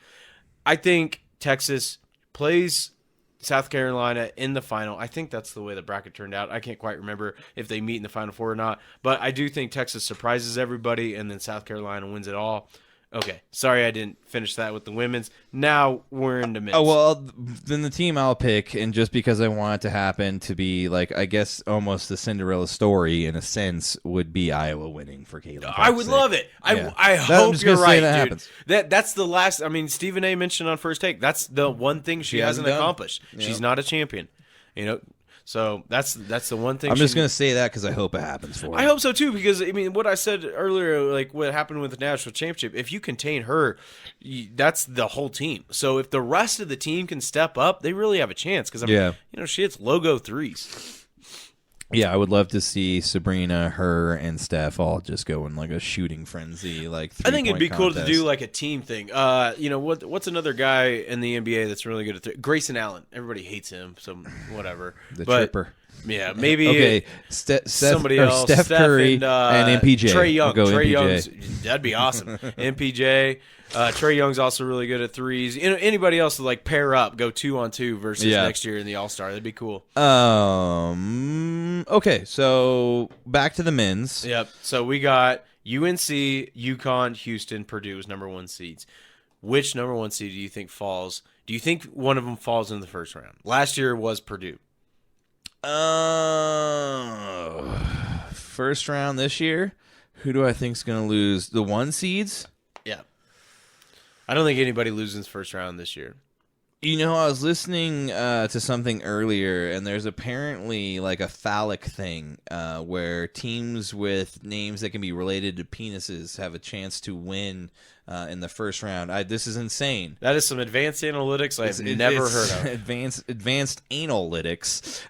I think Texas plays South Carolina in the final. I think that's the way the bracket turned out. I can't quite remember if they meet in the Final Four or not, but I do think Texas surprises everybody, and then South Carolina wins it all. Okay, sorry I didn't finish that with the women's. Now we're in the men's. Oh, well, then the team I'll pick, and just because I want it to happen to be, like, I guess almost the Cinderella story in a sense, would be Iowa winning for Caitlin. I would love it. Yeah. I hope you're right, dude. Happens. That's the last. I mean, Stephen A. mentioned on First Take. That's the one thing she hasn't accomplished. Yep. She's not a champion. So that's the one thing. I'm just going to say that because I hope it happens for her. I hope so too, because I mean, what I said earlier, like what happened with the national championship, if you contain her, that's the whole team. So if the rest of the team can step up, they really have a chance. Because she hits logo threes. Yeah, I would love to see Sabrina, her, and Steph all just go in like a shooting frenzy. I think it'd be cool to do like a team thing. What's another guy in the NBA that's really good at Grayson Allen. Everybody hates him, so whatever. Tripper. Yeah, maybe okay. Somebody else. Steph Curry and MPJ. Trey Young. Trey Young's, that'd be awesome. MPJ. Trey Young's also really good at threes. Anybody else to like pair up, go 2-on-2 versus next year in the All-Star. That'd be cool. Okay, so back to the men's. Yep. So we got UNC, UConn, Houston, Purdue as #1 seeds. Which #1 seed do you think falls? Do you think one of them falls in the first round? Last year was Purdue. First round this year. Who do I think is going to lose? The 1 seeds? Yeah. I don't think anybody loses first round this year. You know, I was listening to something earlier, and there's apparently like a phallic thing where teams with names that can be related to penises have a chance to win in the first round. This is insane. That is some advanced analytics I've never heard of. Advanced analytics.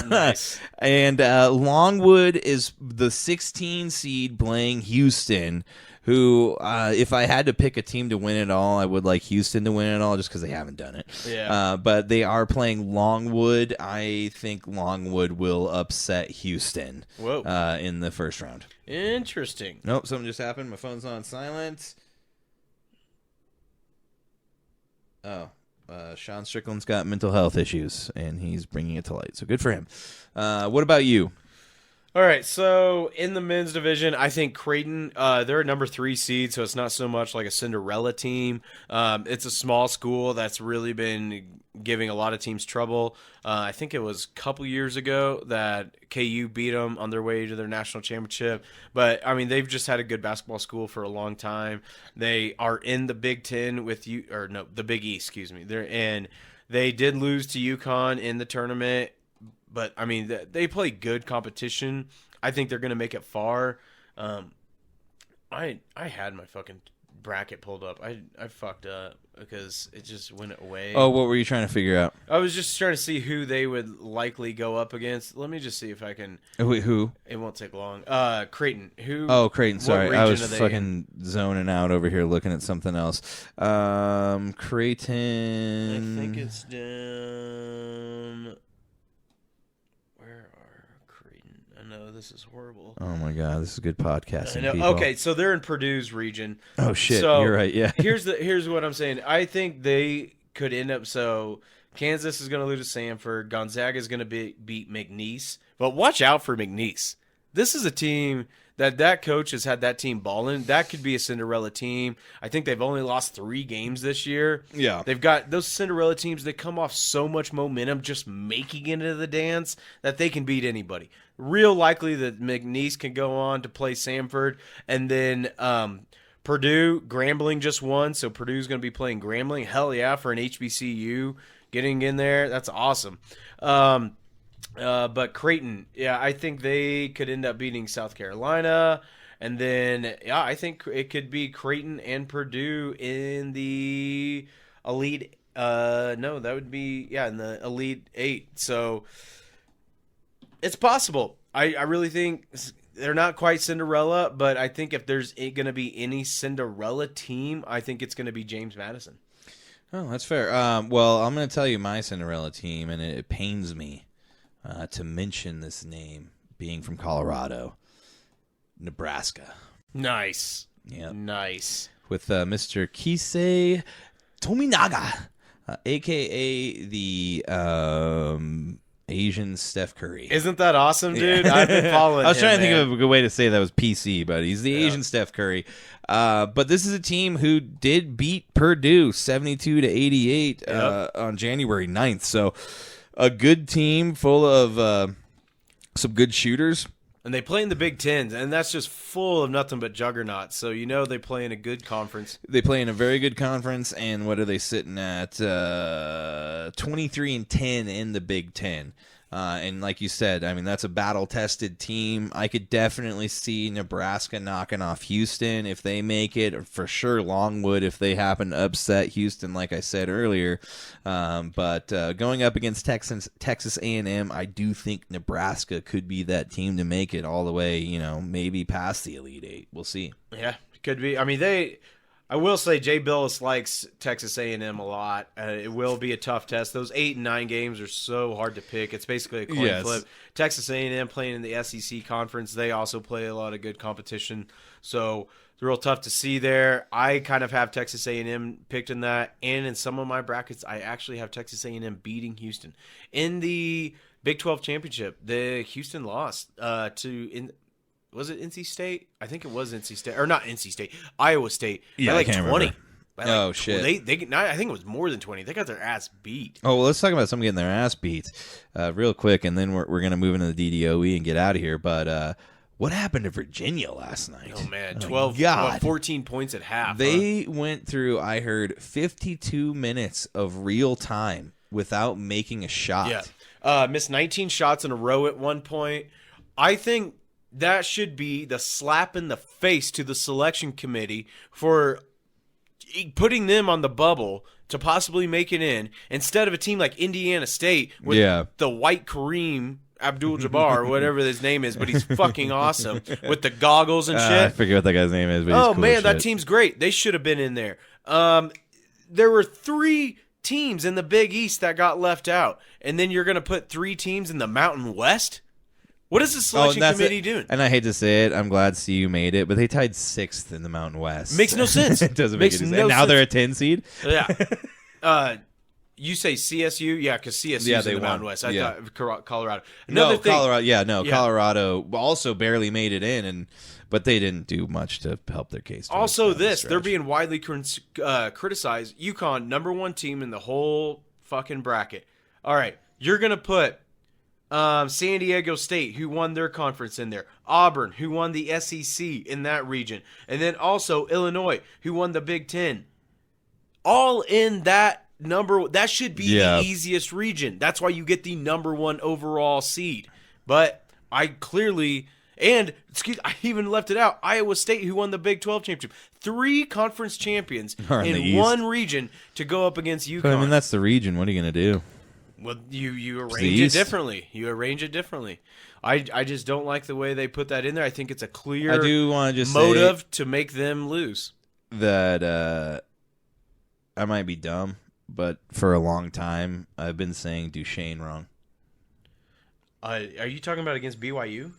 Nice. And Longwood is the 16 seed playing Houston, who, if I had to pick a team to win it all, I would like Houston to win it all just because they haven't done it. Yeah. But they are playing Longwood. I think Longwood will upset Houston in the first round. Interesting. Nope, something just happened. My phone's on silent. Oh, Sean Strickland's got mental health issues, and he's bringing it to light. So good for him. What about you? All right, so in the men's division, I think Creighton, they're a number 3 seed, so it's not so much like a Cinderella team. It's a small school that's really been giving a lot of teams trouble. I think it was a couple years ago that KU beat them on their way to their national championship. But, I mean, they've just had a good basketball school for a long time. They are in the Big Ten with you, or no, the Big East, excuse me. They did lose to UConn in the tournament. But, I mean, they play good competition. I think they're going to make it far. I had my fucking bracket pulled up. I fucked up because it just went away. Oh, what were you trying to figure out? I was just trying to see who they would likely go up against. Let me just see if I can. Wait, who? It won't take long. Creighton. Who? Oh, Creighton. Sorry, I was fucking in? zoning out over here looking at something else. Creighton. I think it's down. No, this is horrible. Oh my god, this is good podcasting. I know. People. Okay, so they're in Purdue's region. Oh shit, so you're right. Yeah. here's what I'm saying. I think they could end up. So Kansas is going to lose to Samford. Gonzaga is going to beat McNeese. But watch out for McNeese. This is a team that coach has had that team balling. That could be a Cinderella team. I think they've only lost 3 games this year. Yeah. They've got those Cinderella teams. They come off so much momentum just making it into the dance that they can beat anybody. Real likely that McNeese can go on to play Samford. And then Purdue, Grambling just won, so Purdue's going to be playing Grambling. Hell yeah, for an HBCU getting in there. That's awesome. But Creighton, yeah, I think they could end up beating South Carolina. And then, yeah, I think it could be Creighton and Purdue in the Elite. No, that would be, in the Elite 8. So it's possible. I really think they're not quite Cinderella, but I think if there's going to be any Cinderella team, I think it's going to be James Madison. Oh, that's fair. Well, I'm going to tell you my Cinderella team, and it pains me to mention this name, being from Colorado, Nebraska. Nice. Yeah. Nice. With Mr. Kisei Tominaga, a.k.a. the Asian Steph Curry. Isn't that awesome, dude? Yeah. I've been following I was trying to think man. of a good way to say that was PC, but he's the Asian Steph Curry. But this is a team who did beat Purdue 72-88 on January 9th. So a good team full of some good shooters. And they play in the Big Ten, and that's just full of nothing but juggernauts. So you know they play in a good conference. They play in a very good conference, and what are they sitting at? 23-10 in the Big Ten. And like you said, I mean, that's a battle-tested team. I could definitely see Nebraska knocking off Houston if they make it, or for sure Longwood if they happen to upset Houston, like I said earlier. But going up against Texas A&M, I do think Nebraska could be that team to make it all the way, maybe past the Elite Eight. We'll see. Yeah, could be. I mean, I will say Jay Billis likes Texas A&M a lot. It will be a tough test. Those 8 and 9 games are so hard to pick. It's basically a coin flip. Texas A&M playing in the SEC conference. They also play a lot of good competition. So it's real tough to see there. I kind of have Texas A&M picked in that. And in some of my brackets, I actually have Texas A&M beating Houston. In the Big 12 championship, the Houston lost was it NC State? I think it was NC State. Or not NC State. Iowa State. Yeah, by I can't 20. Remember. Shit. I think it was more than 20. They got their ass beat. Oh, well, let's talk about some getting their ass beat real quick, and then we're going to move into the DDOE and get out of here. But What happened to Virginia last night? Oh, man. 14 points at half. They went through, I heard, 52 minutes of real time without making a shot. Yeah. Missed 19 shots in a row at one point. I think that should be the slap in the face to the selection committee for putting them on the bubble to possibly make it in instead of a team like Indiana State with the white Kareem Abdul-Jabbar or whatever his name is, but he's fucking awesome with the goggles and shit. I forget what that guy's name is, but he's cool as that shit. team's great. They should have been in there. There were 3 teams in the Big East that got left out, and then you're going to put 3 teams in the Mountain West? What is the selection committee doing? And I hate to say it, I'm glad CU made it, but they tied 6th in the Mountain West. Makes no sense. It doesn't make any sense. And now they're a 10 seed? Yeah. You say CSU? Yeah, because CSU is in the Mountain West. I thought Colorado. Colorado also barely made it in, but they didn't do much to help their case. Also, they're being widely criticized. UConn, number 1 team in the whole fucking bracket. All right, you're going to put San Diego State, who won their conference in there. Auburn, who won the SEC in that region. And then also Illinois, who won the Big Ten. All in that number. That should be the easiest region. That's why you get the number 1 overall seed. But I even left it out. Iowa State, who won the Big 12 championship. 3 conference champions in one region to go up against UConn. But, I mean, that's the region. What are you going to do? Well, you arrange it differently. I just don't like the way they put that in there. I think it's a clear motive to make them lose. That I might be dumb, but for a long time I've been saying Duchesne wrong. Are you talking about against BYU?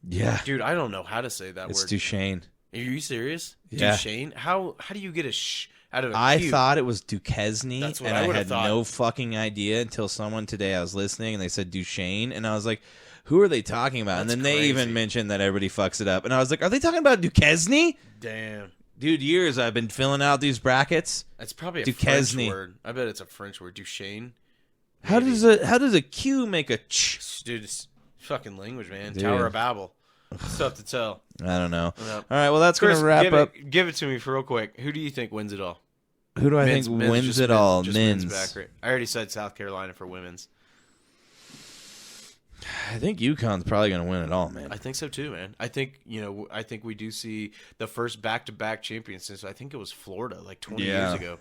Yeah. Dude, I don't know how to say that word. It's Duchesne. Are you serious? Yeah. Duchesne? How do you get a sh out of a I Q? thought it was Duquesne, That's what and I I had thought. no fucking idea until someone today I was listening and they said Duchesne, and I was like, who are they talking about? That's and then crazy. they even mentioned that everybody fucks it up. And I was like, are they talking about Duquesne? Damn. Dude, years I've been filling out these brackets. That's probably a Duquesne. French word. I bet it's a French word. Duchesne. How does a Q make a ch? Dude, it's fucking language, man. Dude. Tower of Babel. It's tough to tell. I don't know. Yep. All right, well, that's going to wrap up. Give it to me for real quick. Who do you think wins it all? Who do I think wins it all? Men's. Back. I already said South Carolina for women's. I think UConn's probably going to win it all, man. I think so too, man. I think we do see the first back-to-back champion since I think it was Florida like 20 years ago.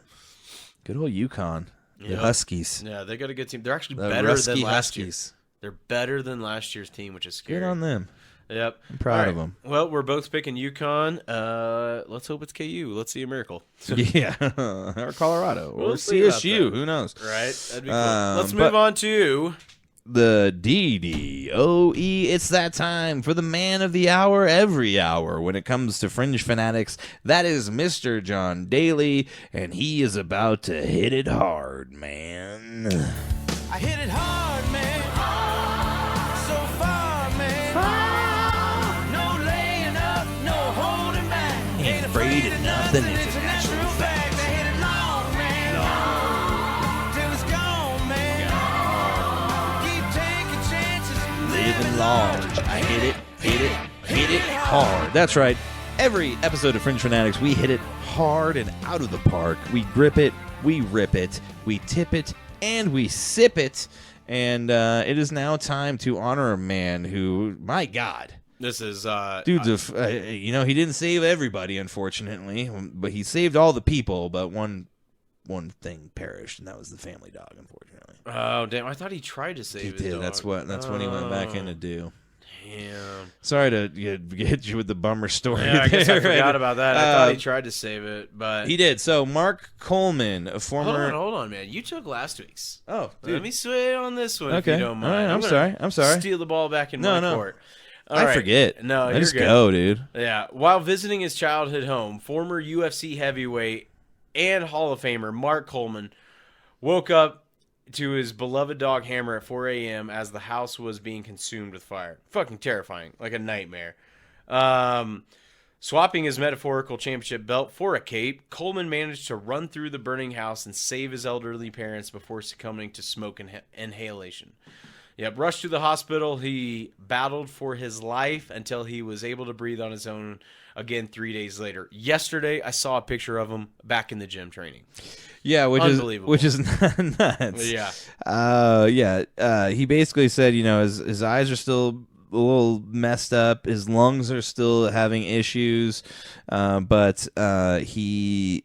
Good old UConn. The Huskies. Yeah, they got a good team. They're actually The better Rusky than last Huskies. year. They're better than last year's team, which is scary. Good on them. Yep. I'm proud of them. Well, we're both picking UConn. Let's hope it's KU. Let's see a miracle. Yeah. Or Colorado. Or We'll see about CSU. that. Who knows? Right? That'd be cool. Let's move on to the DDOE. It's that time for the man of the hour every hour when it comes to Fringe Fanatics. That is Mr. John Daly, and he is about to hit it hard, man. I hit it hard, man. So far, man. No laying up, no holding back. Ain't afraid of nothing. It's a natural fact. I hit it long, man. Till it's gone, man. Keep taking chances. Living large. I hit it hard. That's right. Every episode of Fringe Fanatics, we hit it hard and out of the park. We grip it, we rip it, we tip it, and we sip it. And it is now time to honor a man who, my God. this is Dude's he didn't save everybody, unfortunately, but he saved all the people, but one thing perished, and that was the family dog, unfortunately. Oh, damn. I thought he tried to save his He did. dog. That's what he went back in to do. Damn. Sorry to get you with the bummer story. Yeah, I guess I there. forgot about that. I thought he tried to save it, but He did. So Mark Coleman, a former... Hold on, man. You took last week's. Oh, dude. Let me sway on this one Okay. if you don't mind. All right, I'm gonna sorry. Steal the ball back in No, my no. court. All I right. forget. No, I you're just good. go, dude. Yeah. While visiting his childhood home, former UFC heavyweight and Hall of Famer Mark Coleman woke up to his beloved dog Hammer at 4 a.m. as the house was being consumed with fire. Fucking terrifying. Like a nightmare. Swapping his metaphorical championship belt for a cape, Coleman managed to run through the burning house and save his elderly parents before succumbing to smoke inhalation. Yep, rushed to the hospital. He battled for his life until he was able to breathe on his own again 3 days later. Yesterday, I saw a picture of him back in the gym training. Yeah, Unbelievable. which is nuts. Yeah. He basically said, his eyes are still a little messed up. His lungs are still having issues, but he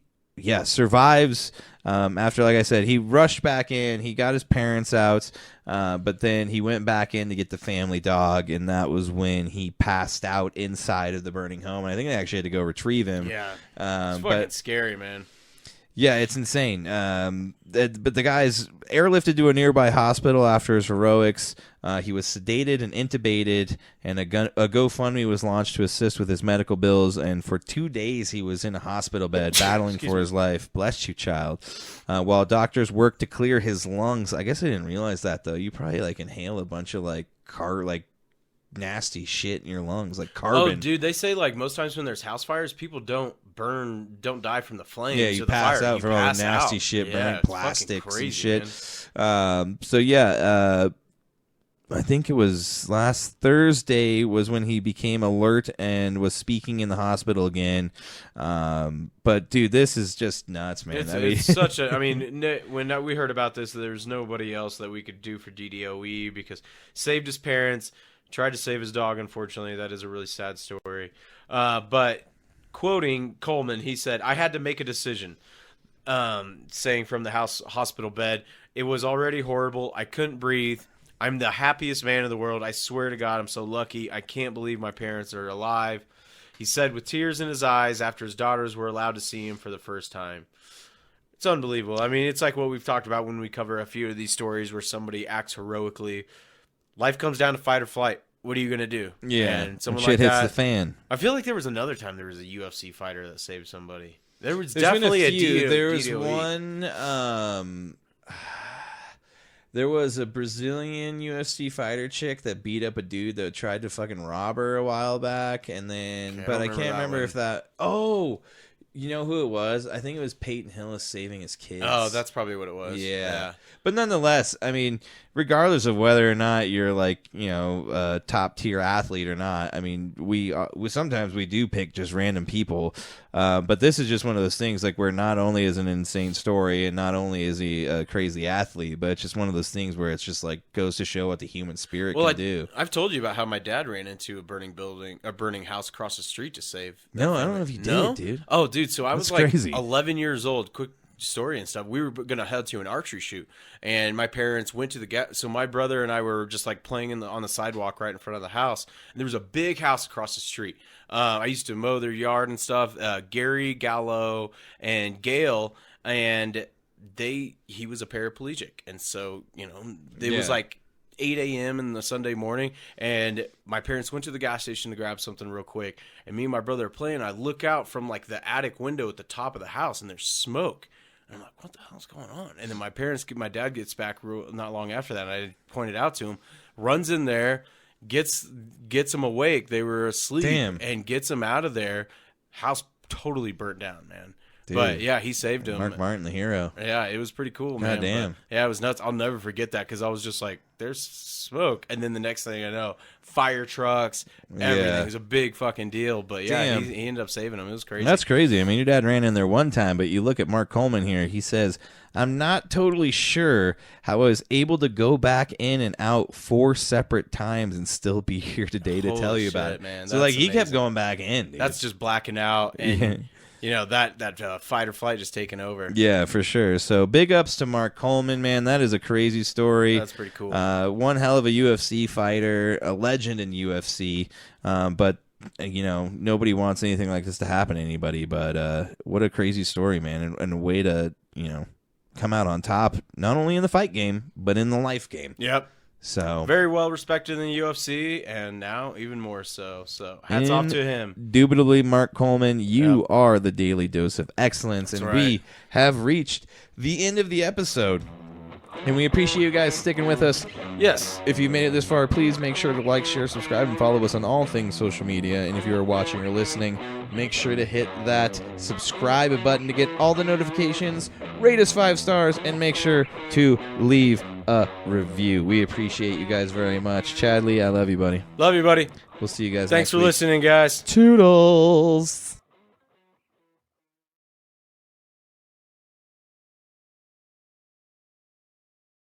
survives. After, like I said, he rushed back in. He got his parents out, but then he went back in to get the family dog, and that was when he passed out inside of the burning home. And I think they actually had to go retrieve him. Yeah, it's fucking scary, man. Yeah, it's insane. But the guy's airlifted to a nearby hospital after his heroics. He was sedated and intubated, and a GoFundMe was launched to assist with his medical bills. And for 2 days, he was in a hospital bed battling for his life. Bless you, child. While doctors worked to clear his lungs. I guess I didn't realize that, though. You probably inhale a bunch of nasty shit in your lungs, like carbon. Oh, dude, they say most times when there's house fires, people don't die from the flames. Yeah, you pass out from all the nasty shit, burning plastics and shit. I think it was last Thursday was when he became alert and was speaking in the hospital again. But dude, this is just nuts, man. It's such a. I mean, when we heard about this, there's nobody else that we could do for DDOE because saved his parents. Tried to save his dog, unfortunately. That is a really sad story. But quoting Coleman, he said, I had to make a decision, saying from the hospital bed, it was already horrible. I couldn't breathe. I'm the happiest man in the world. I swear to God, I'm so lucky. I can't believe my parents are alive. He said with tears in his eyes after his daughters were allowed to see him for the first time. It's unbelievable. I mean, it's like what we've talked about when we cover a few of these stories where somebody acts heroically. Life comes down to fight or flight. What are you going to do? Yeah, and someone shit like hits that, the fan. I feel like there was another time there was a UFC fighter that saved somebody. There's definitely a few. There was DDOE. one. There was a Brazilian UFC fighter chick that beat up a dude that tried to fucking rob her a while back, and then, but I can't remember if that. Oh. You know who it was? I think it was Peyton Hillis saving his kids. Oh, that's probably what it was. Yeah. But nonetheless, I mean, regardless of whether or not you're a top tier athlete or not, I mean, we sometimes we do pick just random people. But this is just one of those things where not only is an insane story and not only is he a crazy athlete, but it's just one of those things where it's just goes to show what the human spirit can do. I've told you about how my dad ran into a burning house across the street to save. No, I don't know if you did, dude. Oh, dude. So I was crazy. 11 years old. Quick story and stuff. We were gonna head to an archery shoot, and my parents went to the so my brother and I were just playing on the sidewalk right in front of the house. And there was a big house across the street. I used to mow their yard and stuff. Gary, Gallo, and Gail, and he was a paraplegic, and so it was 8 a.m. in the Sunday morning, and my parents went to the gas station to grab something real quick, and me and my brother are playing. I look out from the attic window at the top of the house, and there's smoke. And I'm like, what the hell's going on? And then my dad gets back not long after that, and I pointed out to him, runs in there, gets them awake. They were asleep. Damn. And gets them out of there. House totally burnt down, man. Dude, but yeah, he saved him. Mark Martin, the hero. Yeah, it was pretty cool, man. God damn. But, yeah, it was nuts. I'll never forget that because I was just like, there's smoke. And then the next thing I know, fire trucks, everything. Yeah. It was a big fucking deal. But yeah, he ended up saving him. It was crazy. That's crazy. I mean, your dad ran in there one time, but you look at Mark Coleman here. He says, I'm not totally sure how I was able to go back in and out 4 separate times and still be here today to tell you about it, man. So he kept going back in, dude. That's just blacking out. And that fight or flight just taking over. Yeah, for sure. So big ups to Mark Coleman, man. That is a crazy story. That's pretty cool. One hell of a UFC fighter, a legend in UFC. But nobody wants anything like this to happen to anybody. But what a crazy story, man, and a way to come out on top, not only in the fight game but in the life game. Yep. So very well respected in the UFC, and now even more so. So hats off to him. Indubitably, Mark Coleman, you are the daily dose of excellence, and we have reached the end of the episode. And we appreciate you guys sticking with us. Yes. If you made it this far, please make sure to like, share, subscribe, and follow us on all things social media. And if you are watching or listening, make sure to hit that subscribe button to get all the notifications, rate us 5 stars, and make sure to leave a review. We appreciate you guys very much. Chadley, I love you, buddy. Love you, buddy. We'll see you guys Thanks next for week. listening, guys. Toodles.